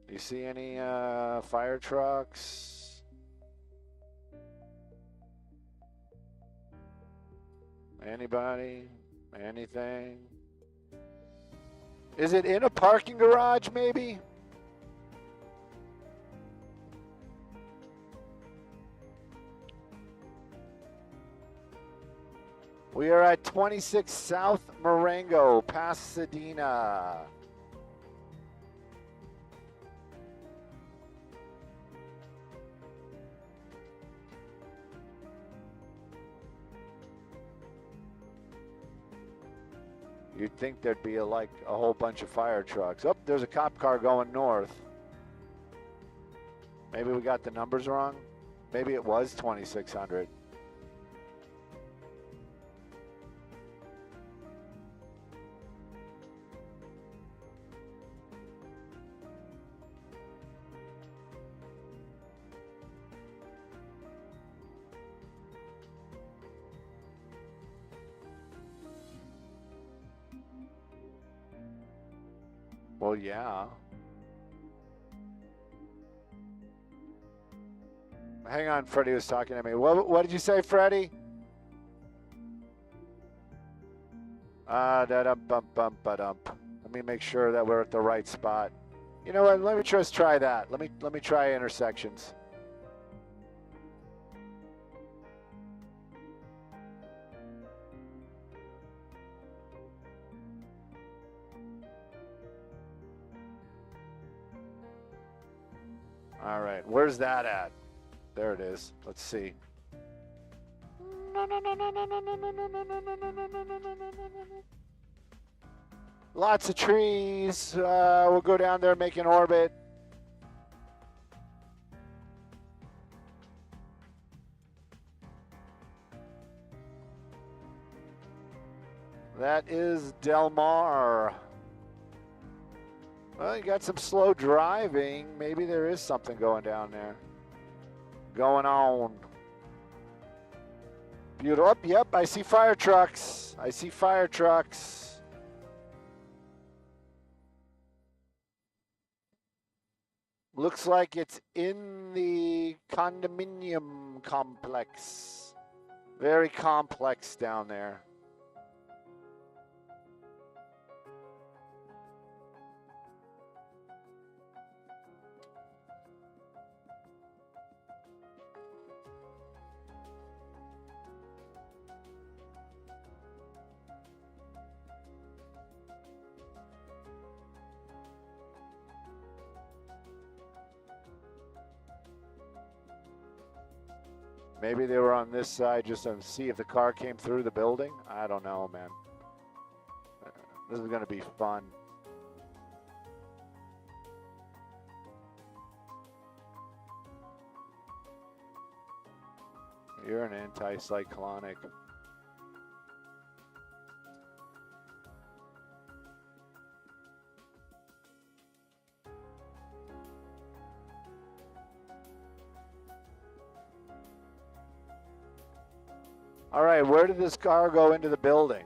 Do you see any fire trucks? Anybody? Anything? Is it in a parking garage, maybe? We are at 26 South Marengo, Pasadena. You'd think there'd be like a whole bunch of fire trucks. Oh, there's a cop car going north. Maybe we got the numbers wrong. Maybe it was 2600. Well, yeah. Hang on, Freddie was talking to me. What did you say, Freddie? Let me make sure that we're at the right spot. You know what? Let me just try that. Let me try intersections. All right, where's that at? There it is. Let's see. Lots of trees. We'll go down there, make an orbit. That is Del Mar. Well, you got some slow driving. Maybe there is something going down there. Going on. Beautiful. Oh, yep, I see fire trucks. I see fire trucks. Looks like it's in the condominium complex. Very complex down there. Maybe they were on this side just to see if the car came through the building. I don't know, man. This is going to be fun. You're an anticyclonic. All right, where did this car go into the building?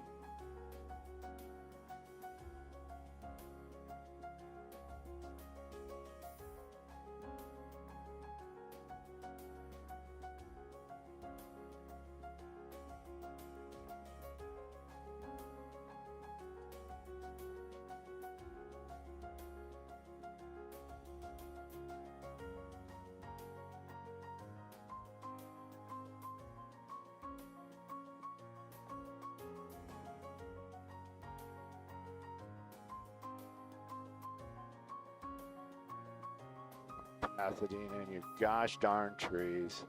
Pasadena and your gosh darn trees.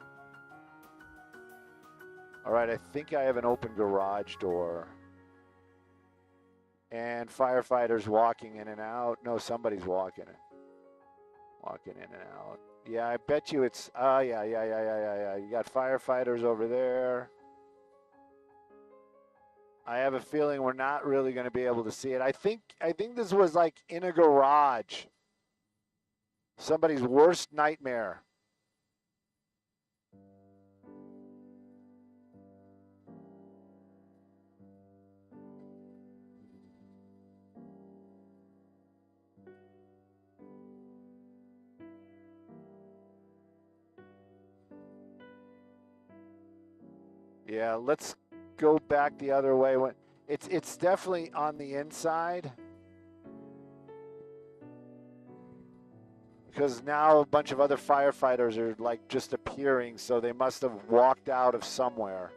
All right, I think I have an open garage door. And firefighters walking in and out. No, somebody's walking in and out. Yeah, I bet you it's, yeah. You got firefighters over there. I have a feeling we're not really going to be able to see it. I think this was like in a garage. Somebody's worst nightmare. Yeah, let's go back the other way. It's definitely on the inside. Because now a bunch of other firefighters are like just appearing, so they must have walked out of somewhere.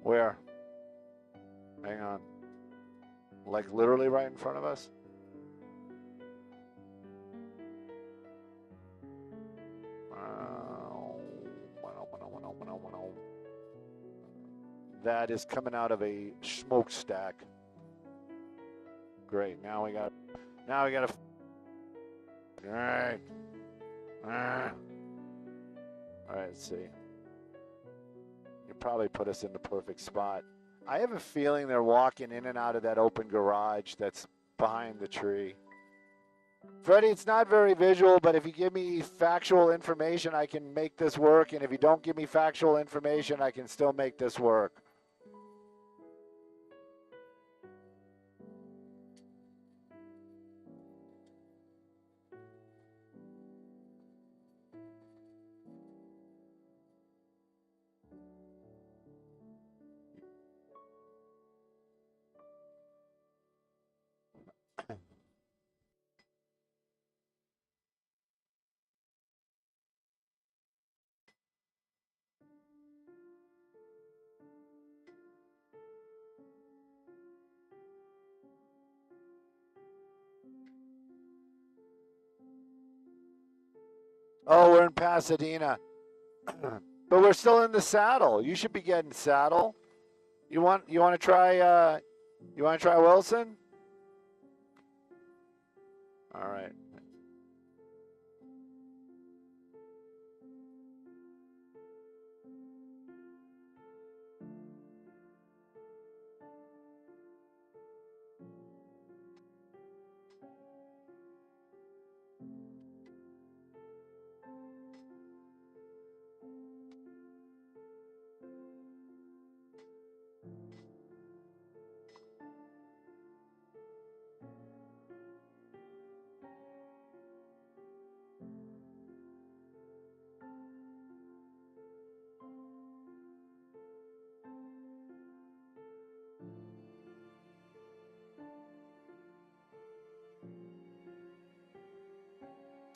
Where? Hang on. Like literally right in front of us? That is coming out of a smokestack. Great. Now we got a. All right. All right. Let's see. You probably put us in the perfect spot. I have a feeling they're walking in and out of that open garage that's behind the tree. Freddie, it's not very visual, but if you give me factual information, I can make this work. And if you don't give me factual information, I can still make this work. Oh, we're in Pasadena. But we're still in the saddle. You should be getting saddle. You want to try Wilson? All right.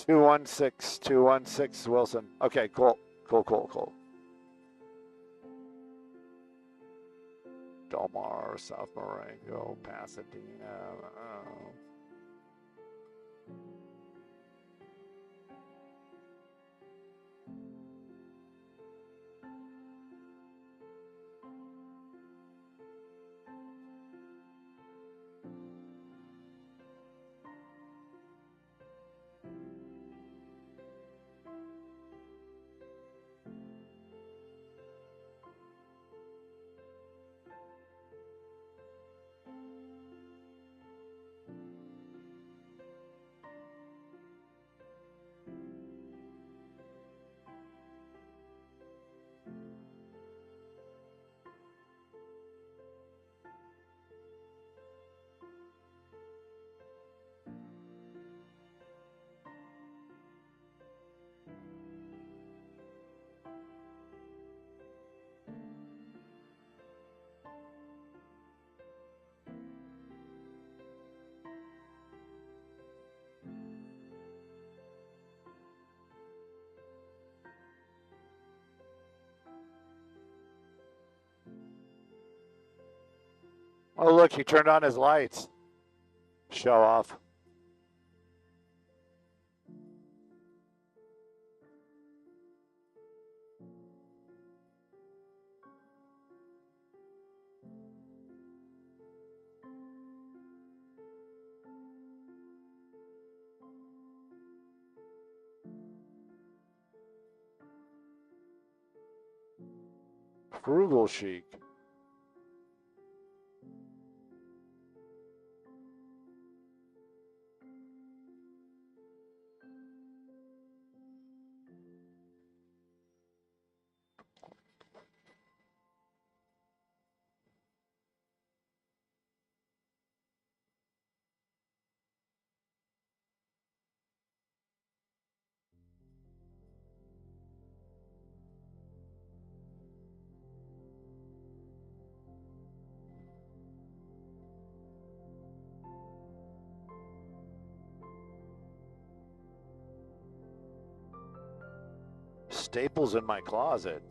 Two one six Wilson. Okay, cool. Del Mar, South Marengo, Pasadena. Oh. Oh, look, he turned on his lights. Show off. Frugal chic. Staples in my closet.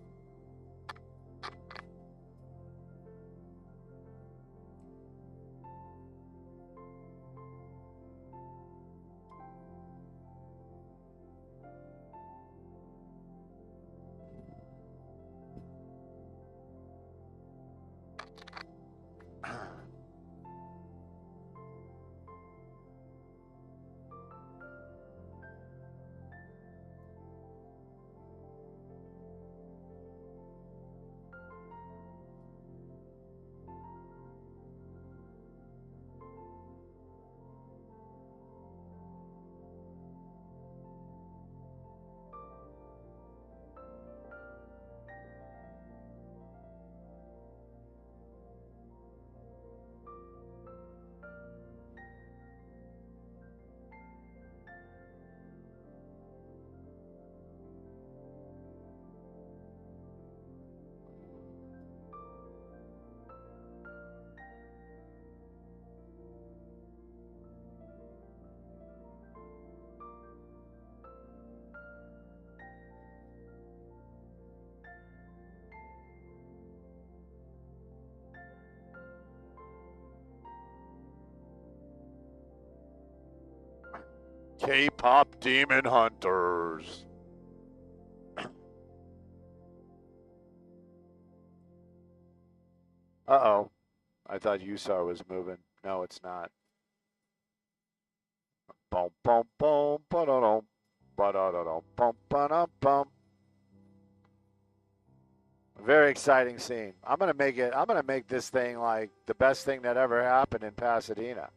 K-pop demon hunters. Uh-oh. I thought USAR was moving. No, it's not. Boom, boom, boom, ba-da-dum, ba-da-da-dum, bum, ba-dum, bum. Very exciting scene. I'm gonna make this thing like the best thing that ever happened in Pasadena.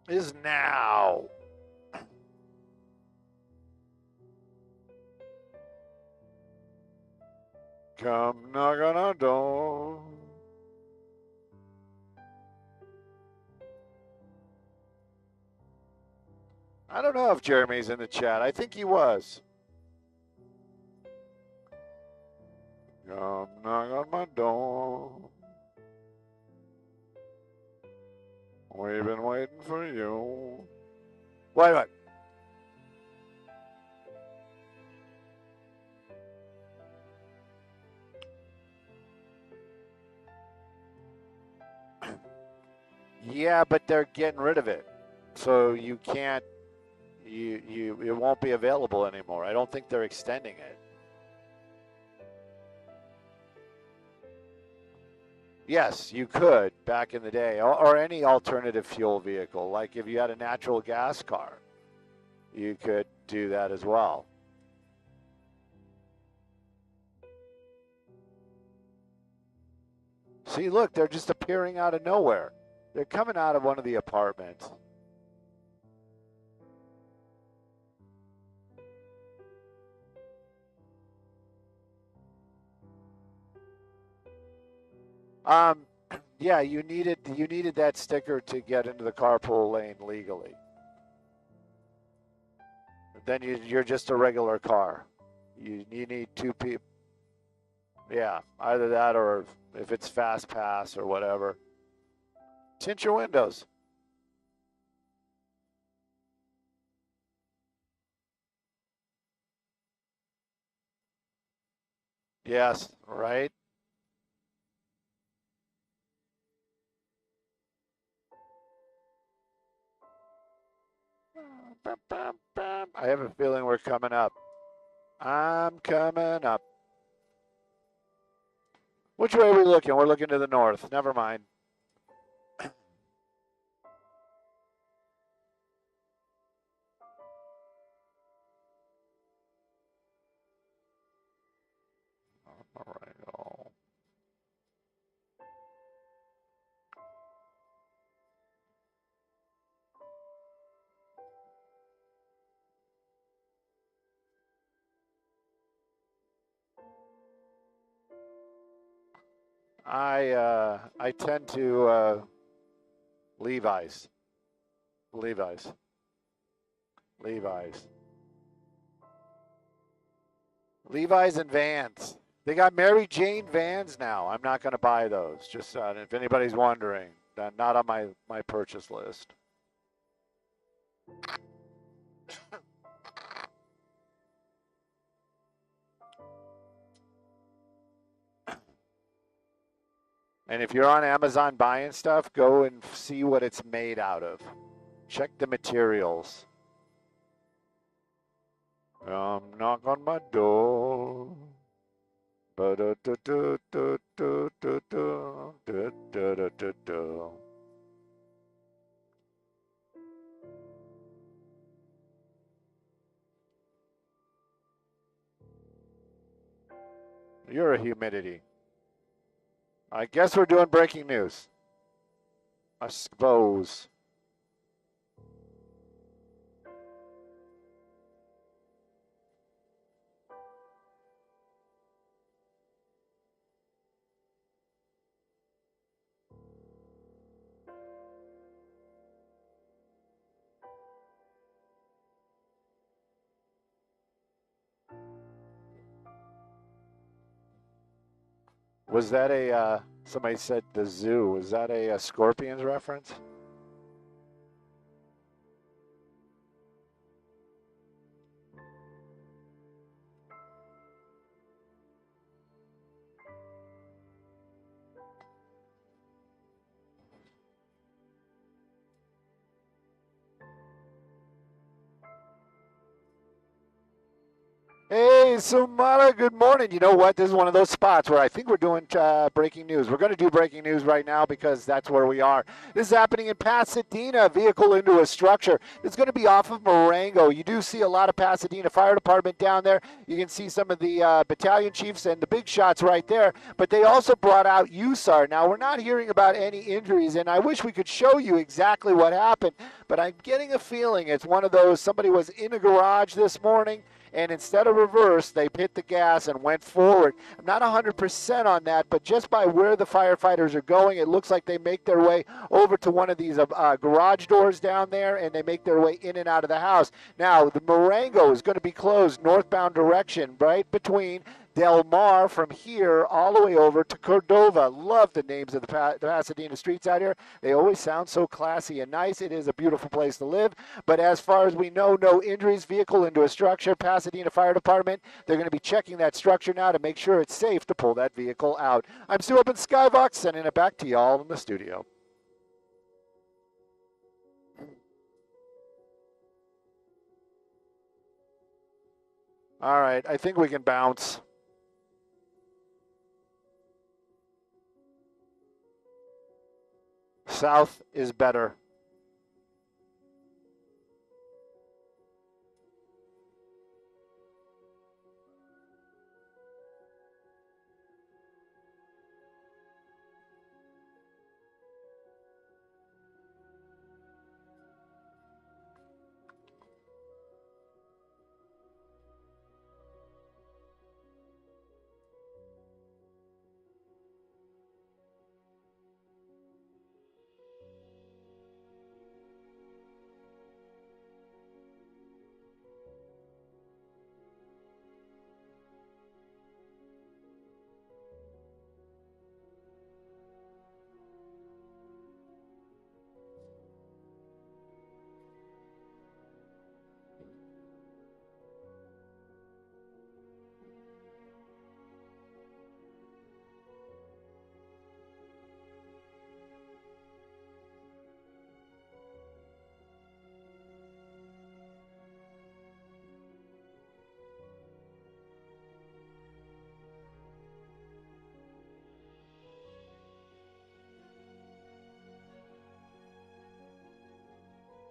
Is now. Come knock on our door. I don't know if Jeremy's in the chat. I think he was. Come knock on my door. We've been waiting for you. Wait. Yeah, but they're getting rid of it. So you can't, it won't be available anymore. I don't think they're extending it. Yes, you could back in the day, or any alternative fuel vehicle. Like if you had a natural gas car, you could do that as well. See, look, they're just appearing out of nowhere. They're coming out of one of the apartments. Yeah, you needed that sticker to get into the carpool lane legally. Then you're just a regular car. You need two people. Yeah, either that or if it's fast pass or whatever. Tint your windows. Yes, right? I have a feeling we're coming up. I'm coming up. Which way are we looking? We're looking to the north. Never mind. All right. I tend to Levi's and Vans. They got Mary Jane Vans now. I'm not going to buy those. Just if anybody's wondering, not on my purchase list. And if you're on Amazon buying stuff, go and see what it's made out of. Check the materials. Knock on my door. You're a humidity. I guess we're doing breaking news. I suppose. Was that a, somebody said the zoo, was that a Scorpions reference? Hey, Sumara, good morning. You know what? This is one of those spots where I think we're doing breaking news. We're going to do breaking news right now because that's where we are. This is happening in Pasadena, a vehicle into a structure. It's going to be off of Marengo. You do see a lot of Pasadena Fire Department down there. You can see some of the battalion chiefs and the big shots right there. But they also brought out USAR. Now, we're not hearing about any injuries, and I wish we could show you exactly what happened. But I'm getting a feeling it's one of those, somebody was in a garage this morning, and instead of reverse, they hit the gas and went forward. I'm not 100% on that, but just by where the firefighters are going, it looks like they make their way over to one of these garage doors down there, and they make their way in and out of the house. Now, the Marengo is going to be closed northbound direction, right between Del Mar from here all the way over to Cordova. Love the names of the Pasadena streets out here. They always sound so classy and nice. It is a beautiful place to live. But as far as we know, no injuries, vehicle into a structure. Pasadena Fire Department, they're going to be checking that structure now to make sure it's safe to pull that vehicle out. I'm Stu up in Skybox, sending it back to y'all in the studio. All right, I think we can bounce. South is better.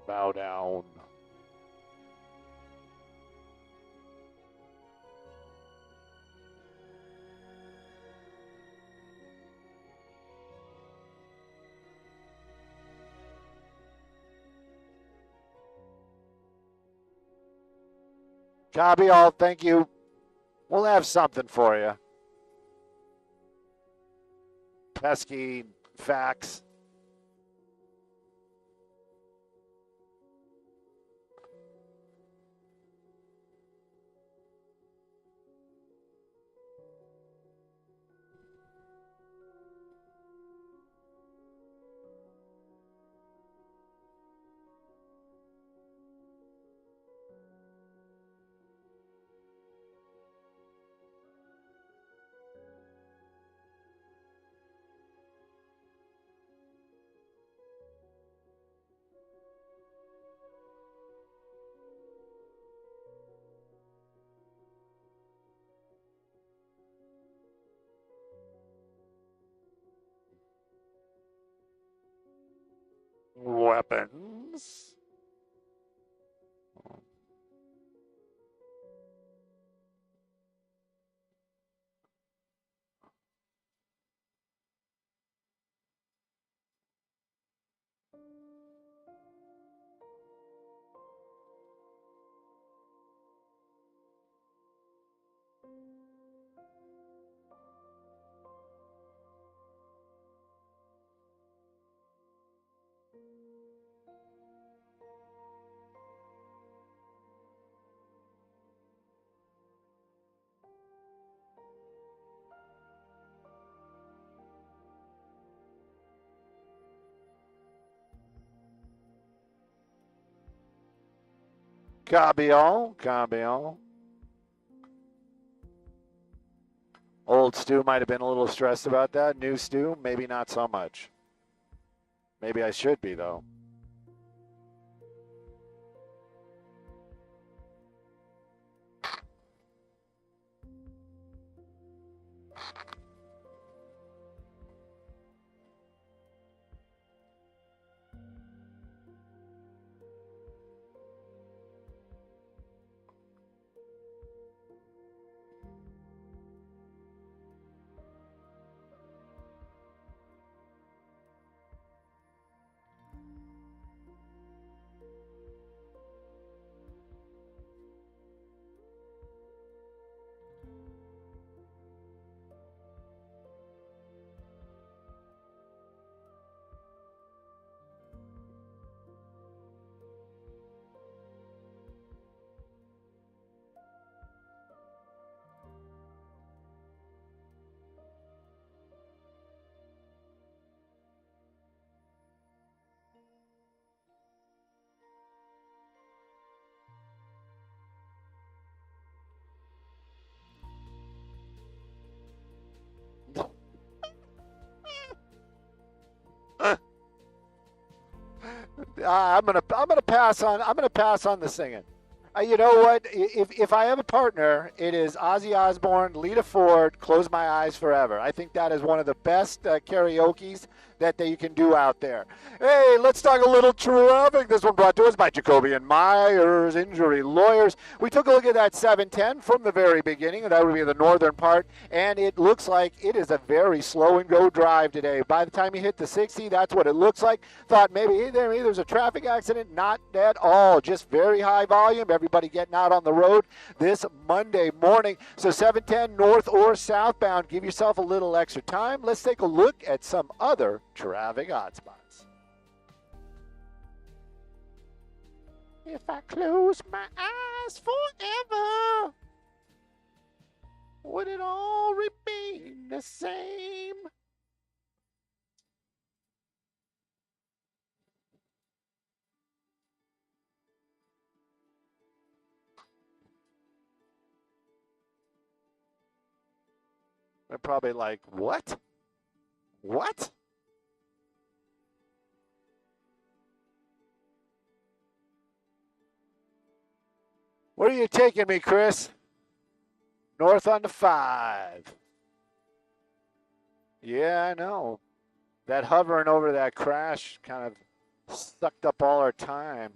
Bow down. Copy all, thank you. We'll have something for you. Pesky facts. Weapons. Copy all, copy all. Old Stu might have been a little stressed about that. New Stu, maybe not so much. Maybe I should be, though. I'm gonna pass on. I'm gonna pass on the singing. You know what? If I have a partner, it is Ozzy Osbourne, Lita Ford, "Close My Eyes Forever." I think that is one of the best karaoke's that you can do out there. Hey, let's talk a little traffic. This one brought to us by Jacoby and Myers Injury Lawyers. We took a look at that 710 from the very beginning, and that would be the northern part, and it looks like it is a very slow and go drive today. By the time you hit the 60, that's what it looks like. Thought maybe there's a traffic accident. Not at all. Just very high volume. Everybody getting out on the road this Monday morning. So 710 north or southbound. Give yourself a little extra time. Let's take a look at some other traffic hotspots. If I close my eyes forever, would it all remain the same? They're probably like, what? What? Where are you taking me, Chris? North on the 5. Yeah, I know. That hovering over that crash kind of sucked up all our time.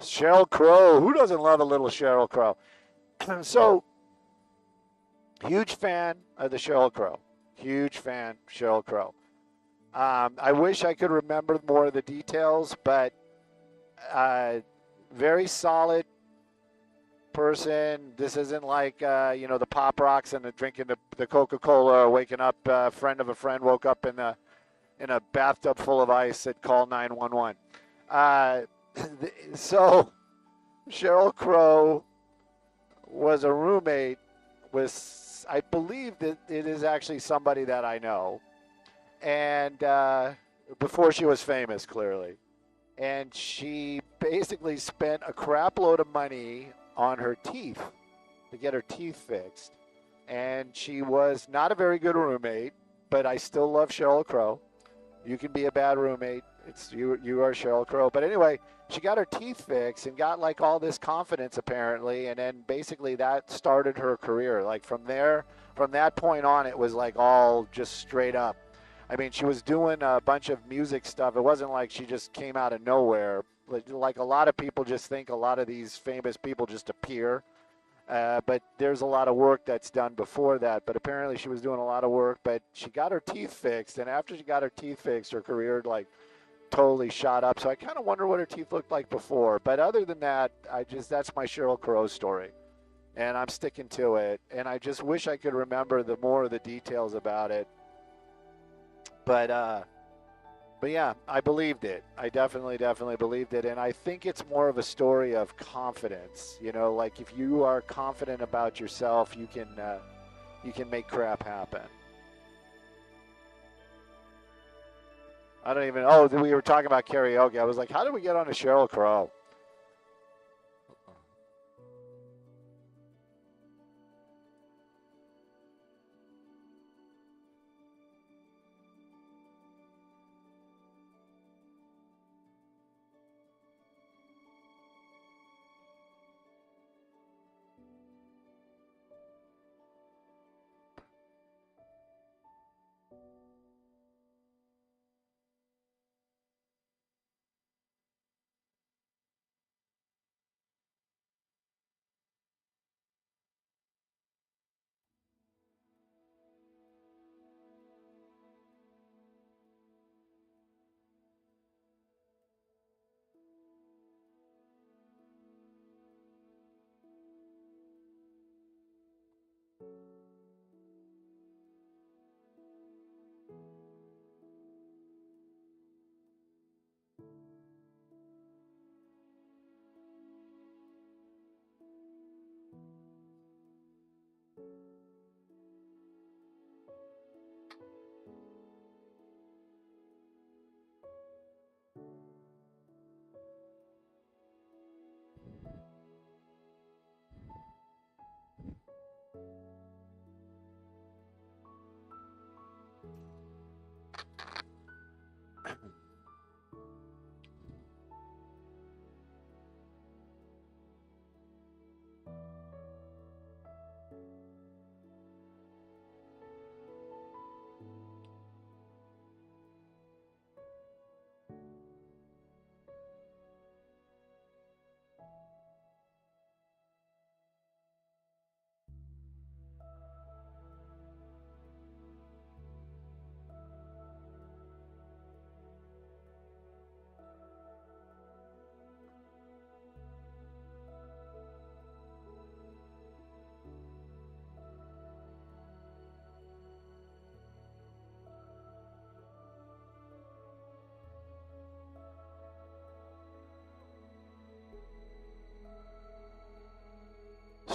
Sheryl Crow. Who doesn't love a little Sheryl Crow? So, huge fan of the Sheryl Crow. Huge fan, Sheryl Crow. I wish I could remember more of the details, but very solid person. This isn't like, the pop rocks and the drinking the Coca-Cola or waking up, a friend of a friend woke up in a bathtub full of ice at call 911. So Sheryl Crow was a roommate with, I believe that it is actually somebody that I know. And before she was famous, clearly. And she basically spent a crap load of money on her teeth to get her teeth fixed. And she was not a very good roommate, but I still love Sheryl Crow. You can be a bad roommate. You are Sheryl Crow. But anyway, she got her teeth fixed and got like all this confidence apparently, and then basically that started her career. Like from that point on, it was like all just straight up. I mean, she was doing a bunch of music stuff. It wasn't like she just came out of nowhere. Like a lot of people just think a lot of these famous people just appear. But there's a lot of work that's done before that. But apparently she was doing a lot of work. But she got her teeth fixed. And after she got her teeth fixed, her career like totally shot up. So I kind of wonder what her teeth looked like before. But other than that, that's my Sheryl Crow story. And I'm sticking to it. And I just wish I could remember the more of the details about it. But yeah, I believed it. I definitely believed it. And I think it's more of a story of confidence. You know, like if you are confident about yourself, you can make crap happen. I don't even. Oh, we were talking about karaoke. I was like, how did we get on to Sheryl Crow?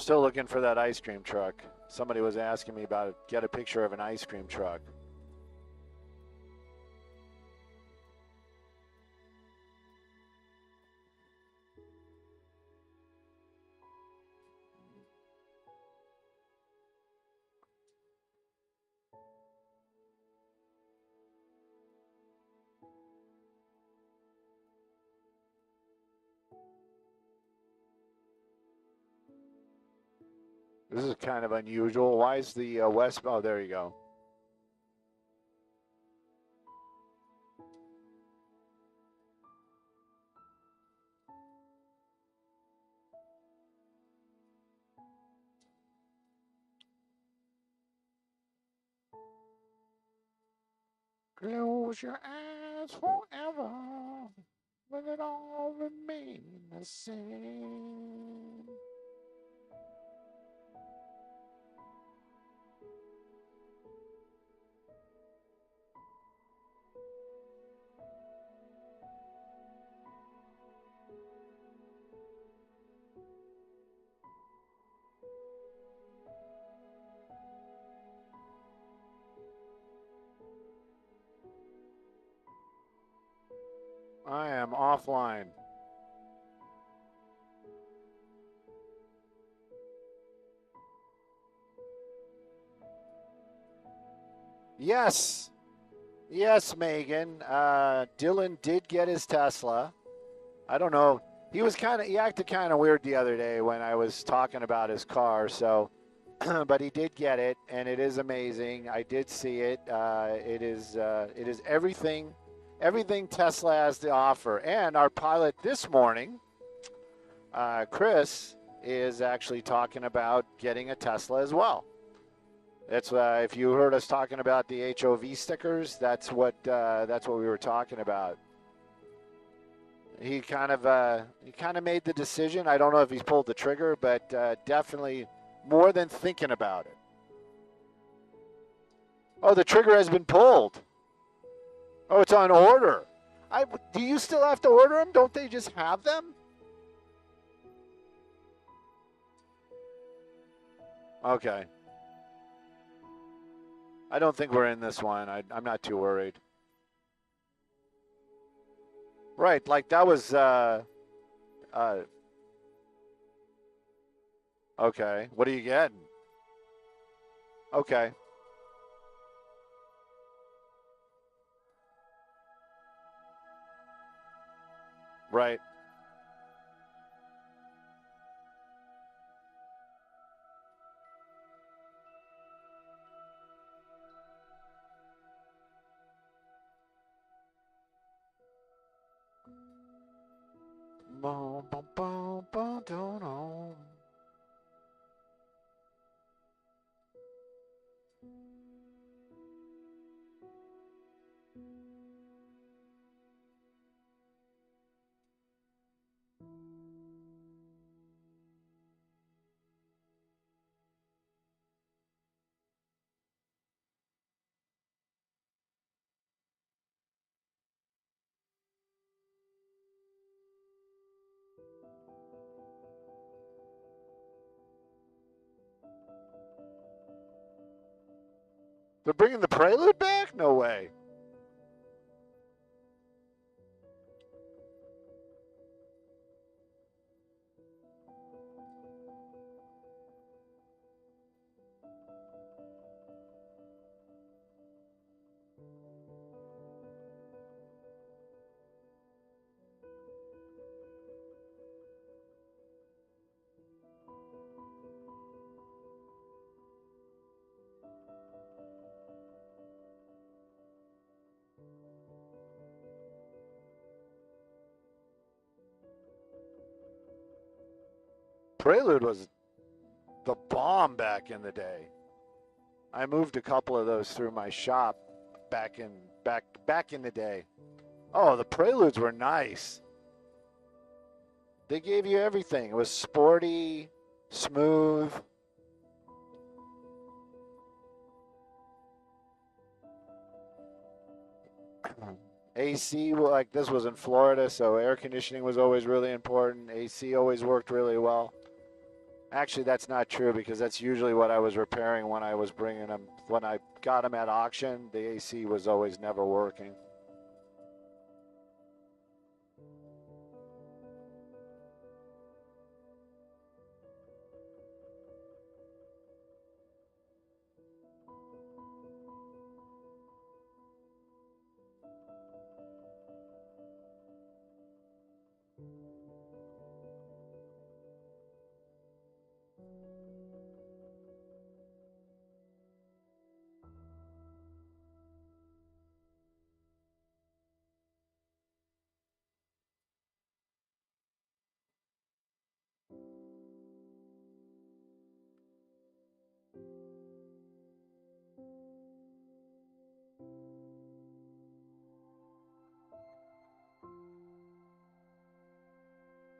still looking for that ice cream truck. Somebody was asking me about it. Get a picture of an ice cream truck. This is kind of unusual. Why is the west? Oh, there you go. Close your eyes forever, will it all remain the same? I am offline. Yes. Yes, Megan. Dylan did get his Tesla. I don't know. He acted kind of weird the other day when I was talking about his car. So, but he did get it, and it is amazing. I did see it. It is everything Tesla has to offer. And our pilot this morning, Chris, is actually talking about getting a Tesla as well. That's if you heard us talking about the HOV stickers, that's what we were talking about. He kind of made the decision. I don't know if he's pulled the trigger, but definitely more than thinking about it. Oh, the trigger has been pulled. Oh, it's on order. Do you still have to order them? Don't they just have them? Okay. I don't think we're in this one. I'm not too worried. Right, like that was okay. What are you getting? Okay. Right. Boom, boom, boom, boom, don't know. They're bringing the Prelude back? No way. Prelude was the bomb back in the day. I moved a couple of those through my shop back in the day. Oh, the Preludes were nice. They gave you everything. It was sporty, smooth. AC, like this was in Florida, so air conditioning was always really important. AC always worked really well. Actually, that's not true because that's usually what I was repairing when I was bringing them. When I got them at auction, the AC was always never working.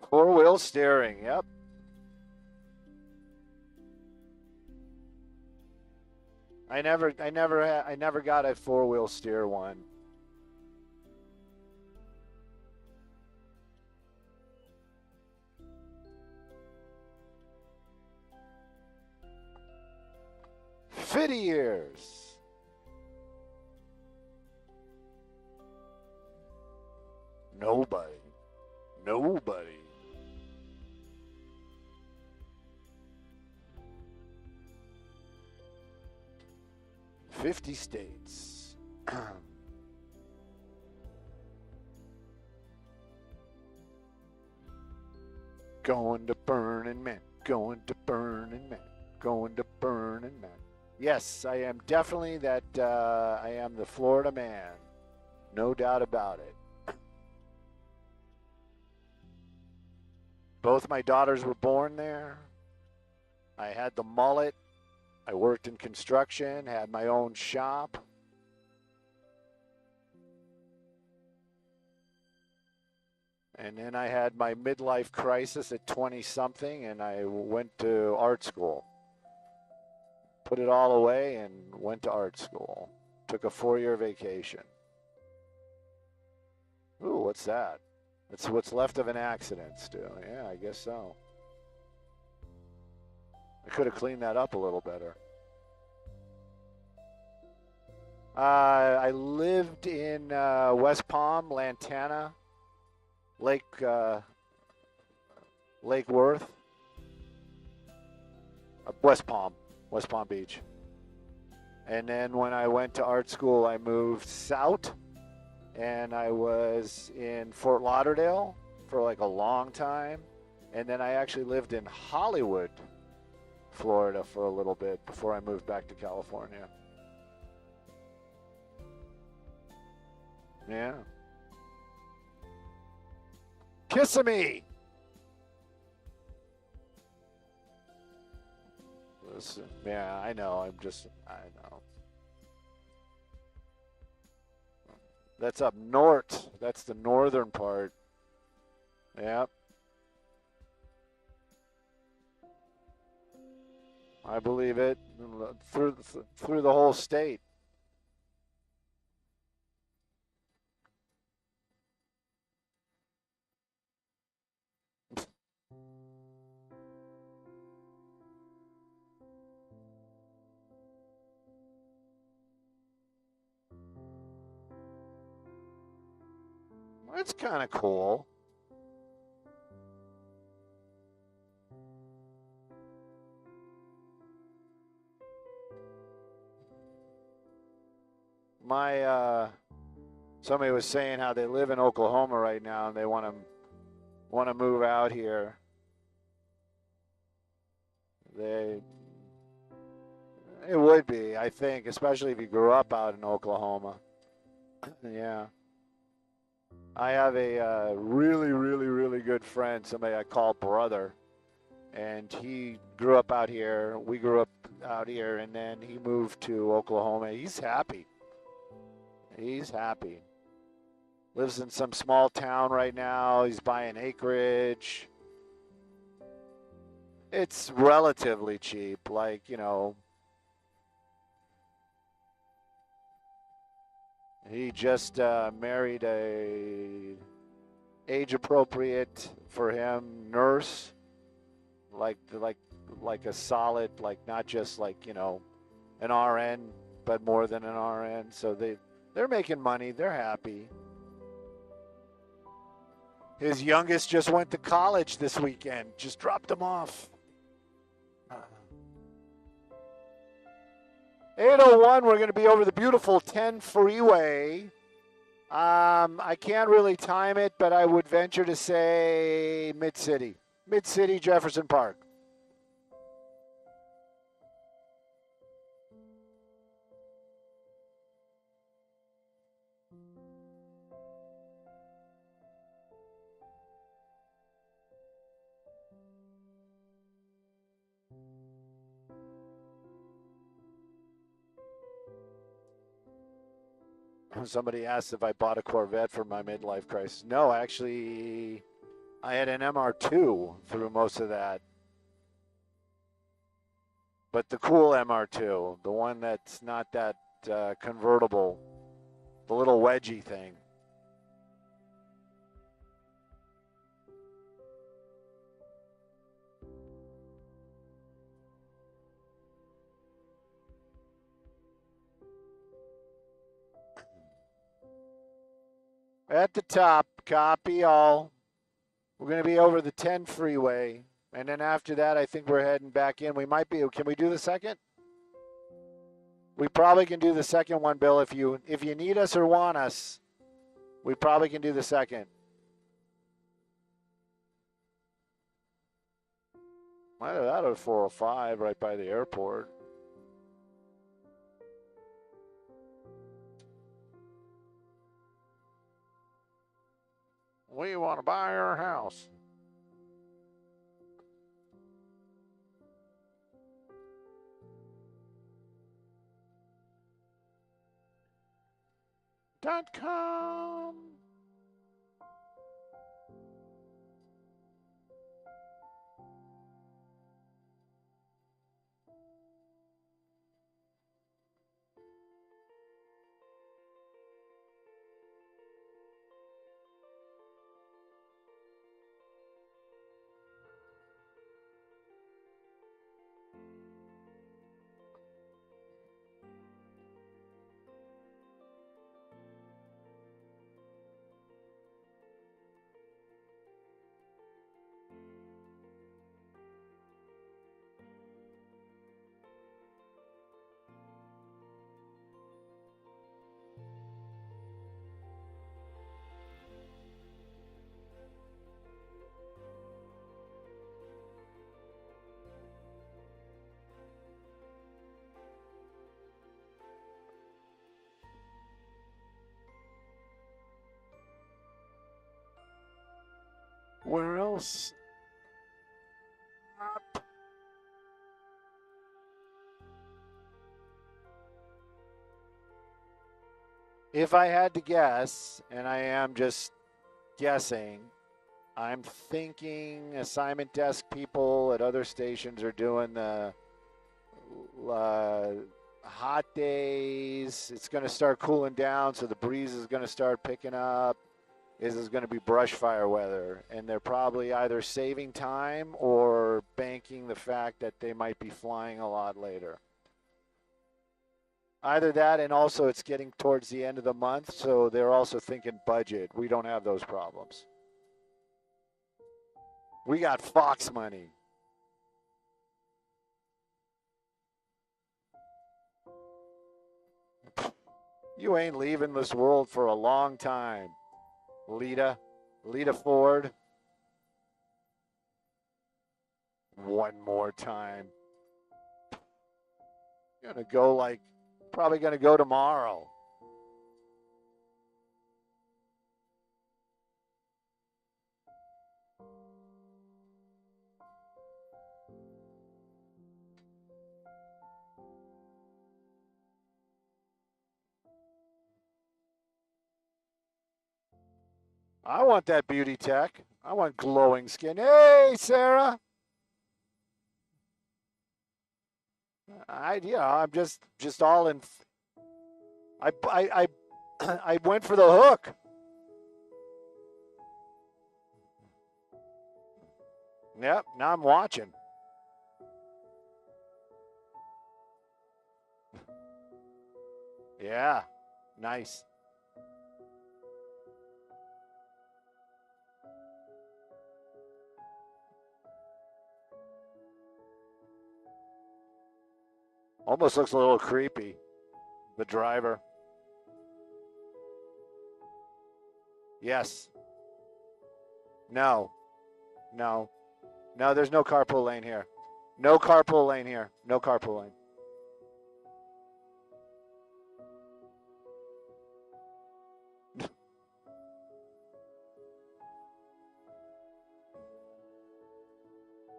Four-wheel steering, yep. I never got a four-wheel steer one. Fifty years. Nobody. 50 states. Going to Burning Man. Going to Burning Man. Going to Burning Man. Yes, I am definitely that. I am the Florida man. No doubt about it. Both my daughters were born there. I had the mullet. I worked in construction, had my own shop. And then I had my midlife crisis at 20-something, and I went to art school. Put it all away and went to art school. Took a 4-year vacation. Ooh, what's that? It's what's left of an accident, Stu. Yeah, I guess so. I could have cleaned that up a little better. I lived in West Palm, Lantana, Lake Worth, West Palm Beach. And then when I went to art school, I moved south, and I was in Fort Lauderdale for like a long time. And then I actually lived in Hollywood, Florida for a little bit before I moved back to California. Yeah. Kissimmee. Listen, yeah, I know. I know. That's up north. That's the northern part. Yep. I believe it. Through the whole state. That's kind of cool. Somebody was saying how they live in Oklahoma right now and they want to move out here. It would be, I think, especially if you grew up out in Oklahoma. Yeah. I have a really, really, really good friend, somebody I call brother, and he grew up out here. We grew up out here, and then he moved to Oklahoma. He's happy. Lives in some small town right now. He's buying acreage. It's relatively cheap, like, he just married a age-appropriate for him nurse, like like a solid, like not just like, an RN, but more than an RN. So they're making money. They're happy. His youngest just went to college this weekend. Just dropped him off. 8:01, we're going to be over the beautiful 10 freeway. I can't really time it, but I would venture to say Mid-City. Mid-City, Jefferson Park. Somebody asked if I bought a Corvette for my midlife crisis. No, actually, I had an MR2 through most of that. But the cool MR2, the one that's not that convertible, the little wedgie thing. At the top, copy all. We're going to be over the 10 freeway. And then after that, I think we're heading back in. We might be. Can we do the second? We probably can do the second one, Bill. If you need us or want us, we probably can do the second. Either that or 405 right by the airport. We want to buy our house. .com. Where else? If I had to guess, and I am just guessing, I'm thinking assignment desk people at other stations are doing the hot days. It's going to start cooling down, so the breeze is going to start picking up. This is going to be brush fire weather, and they're probably either saving time or banking the fact that they might be flying a lot later. Either that, and also it's getting towards the end of the month, so they're also thinking budget. We don't have those problems. We got Fox money. You ain't leaving this world for a long time. Lita Ford. One more time. You're going to go probably going to go tomorrow. I want that beauty tech. I want glowing skin. Hey, Sarah. I'm just all in. I went for the hook. Yep. Now I'm watching. Yeah, nice. Almost looks a little creepy, the driver. Yes. No. No. No, there's no carpool lane here. No carpool lane here. No carpool lane.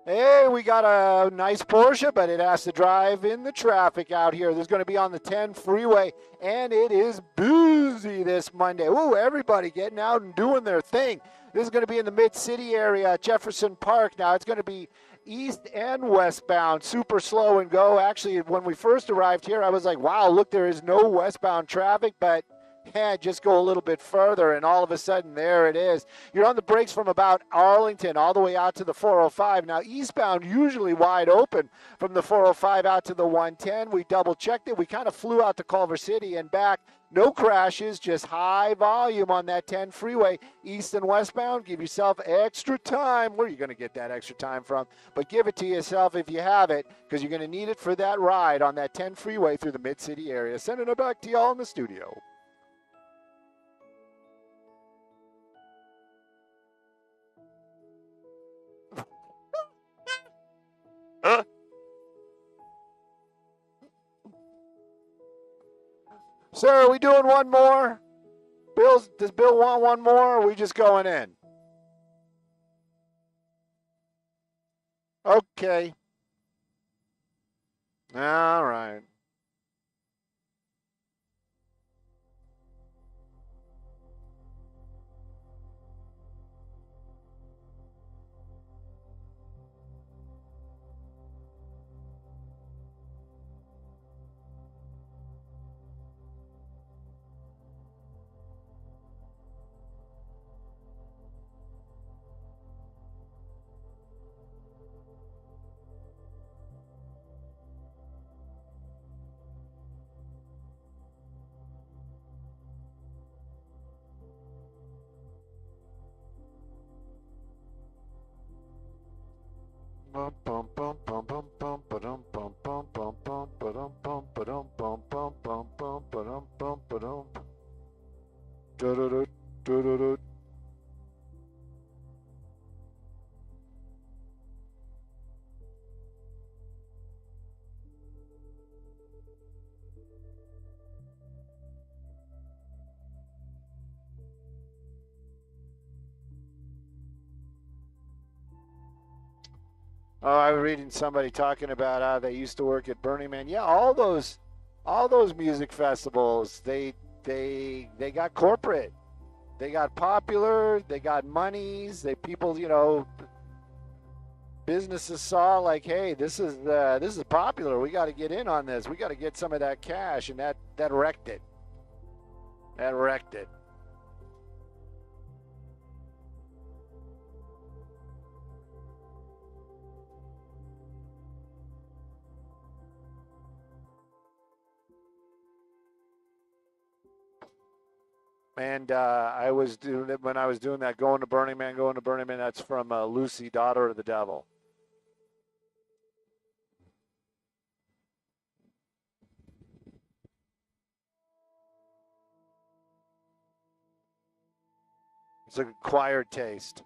Hey, we got a nice Porsche, but it has to drive in the traffic out here. There's going to be on the 10 freeway, and it is busy this Monday. Ooh, everybody getting out and doing their thing. This is going to be in the Mid-City area, Jefferson Park. Now, it's going to be east and westbound, super slow and go. Actually, when we first arrived here, I was like, wow, look, there is no westbound traffic, but just go a little bit further, and all of a sudden, there it is. You're on the brakes from about Arlington all the way out to the 405. Now, eastbound usually wide open from the 405 out to the 110. We double-checked it. We kind of flew out to Culver City and back. No crashes, just high volume on that 10 freeway, east and westbound. Give yourself extra time. Where are you going to get that extra time from? But give it to yourself if you have it, because you're going to need it for that ride on that 10 freeway through the Mid-City area. Sending it back to y'all in the studio. Sir, are we doing one more? Does Bill want one more, or are we just going in? Okay. All right. Oh, I was reading somebody talking about how they used to work at Burning Man. Yeah, all those music festivals, they got corporate. They got popular, they got monies, people, businesses saw like, hey, this is popular. We got to get in on this. We got to get some of that cash, and that wrecked it. That wrecked it. And I was doing it when I was doing that, going to Burning Man. That's from Lucy, Daughter of the Devil. It's an acquired taste.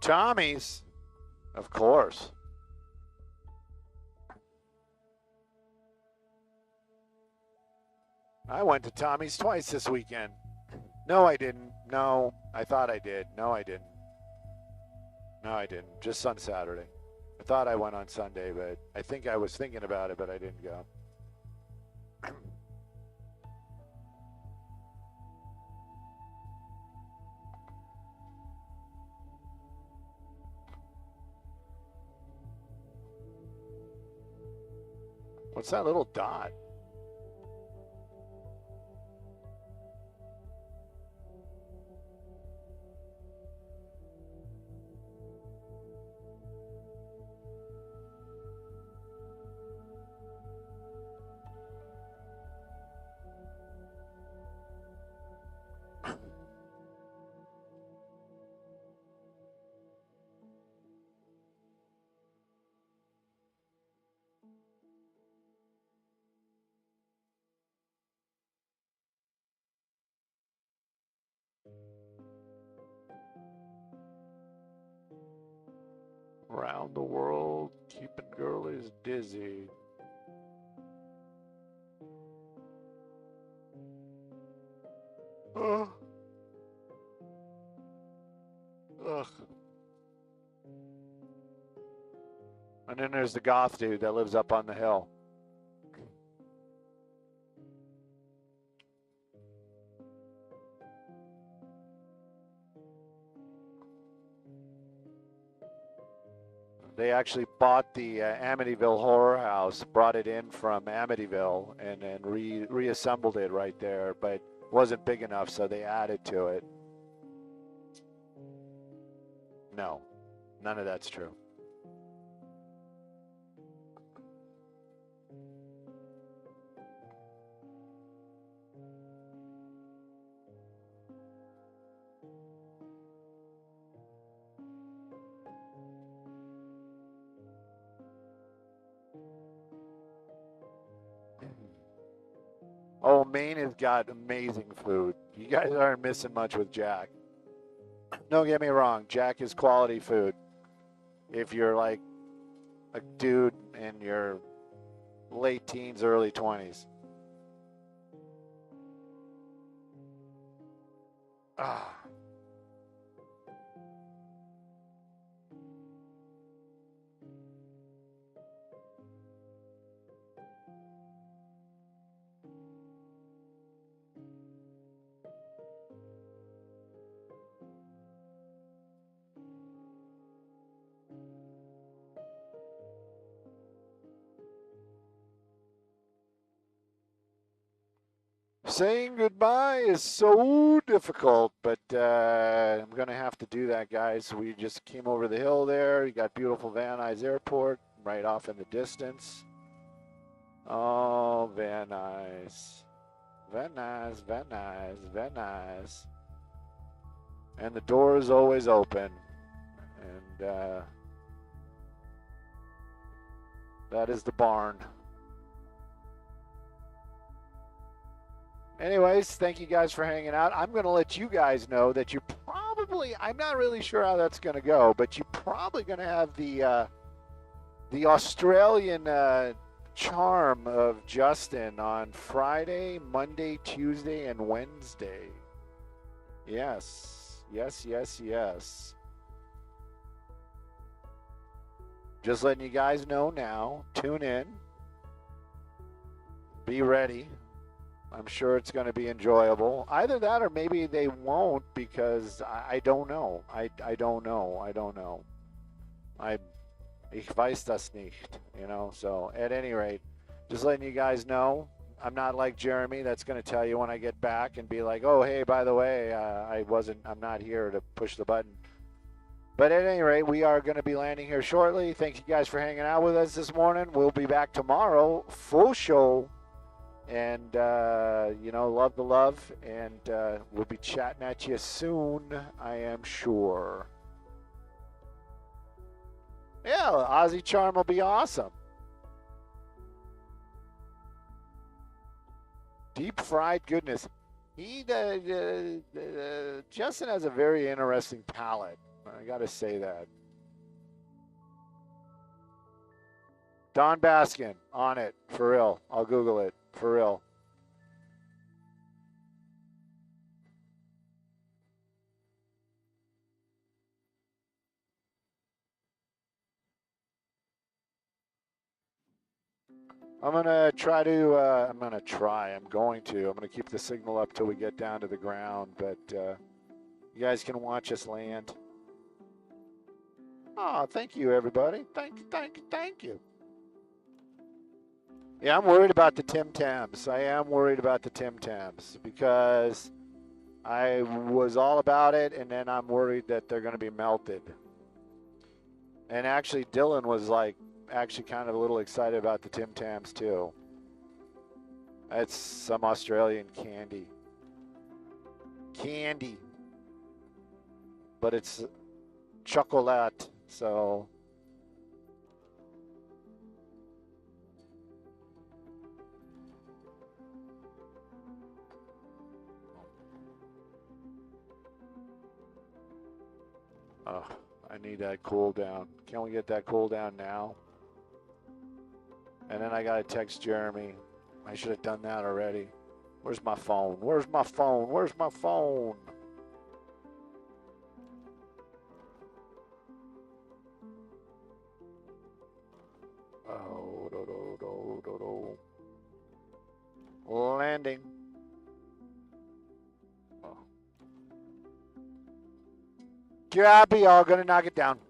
Tommy's, of course. I went to Tommy's twice this weekend. No, I didn't. No, I thought I did. No, I didn't. No, I didn't. Just on Saturday. I thought I went on Sunday, but I think I was thinking about it, but I didn't go. What's that little dot? Around the world, keeping girlies dizzy. Ugh. Ugh. And then there's the goth dude that lives up on the hill. They actually bought the Amityville Horror House, brought it in from Amityville, and then reassembled it right there, but wasn't big enough, so they added to it. No, none of that's true. Oh, Maine has got amazing food. You guys aren't missing much with Jack. Don't get me wrong, Jack is quality food. If you're like a dude in your late teens, early 20s. Ah. Saying goodbye is so difficult, but I'm going to have to do that, guys. We just came over the hill there. You got beautiful Van Nuys Airport right off in the distance. Oh, Van Nuys. Van Nuys, Van Nuys, Van Nuys. And the door is always open. And that is the barn. Anyways, thank you guys for hanging out. I'm going to let you guys know that you probably, I'm not really sure how that's going to go, but you're probably going to have the Australian charm of Justin on Friday, Monday, Tuesday, and Wednesday. Yes, yes, yes, yes. Just letting you guys know now. Tune in. Be ready. I'm sure it's going to be enjoyable. Either that or maybe they won't because I don't know. I don't know. I don't know. Ich weiß das nicht, you know. So at any rate, just letting you guys know, I'm not like Jeremy that's going to tell you when I get back and be like, oh, hey, by the way, I'm not here to push the button. But at any rate, we are going to be landing here shortly. Thank you guys for hanging out with us this morning. We'll be back tomorrow, full show. And, you know, love the love. And we'll be chatting at you soon, I am sure. Yeah, Ozzy Charm will be awesome. Deep fried goodness. Justin has a very interesting palate. I got to say that. Don Baskin, on it, for real. I'll Google it. For real. I'm going to try to, I'm going to keep the signal up till we get down to the ground, but you guys can watch us land. Oh, thank you, everybody. Thank you, thank you, thank you. Yeah, I'm worried about the Tim Tams. I am worried about the Tim Tams because I was all about it, and then I'm worried that they're going to be melted. And actually, Dylan was like, actually kind of a little excited about the Tim Tams too. That's some Australian candy. Candy. But it's chocolate, so. Oh, I need that cool down. Can we get that cool down now? And then I got to text Jeremy. I should have done that already. Where's my phone? Where's my phone? Where's my phone? Oh, landing. Oh. Copy, y'all. Gonna knock it down.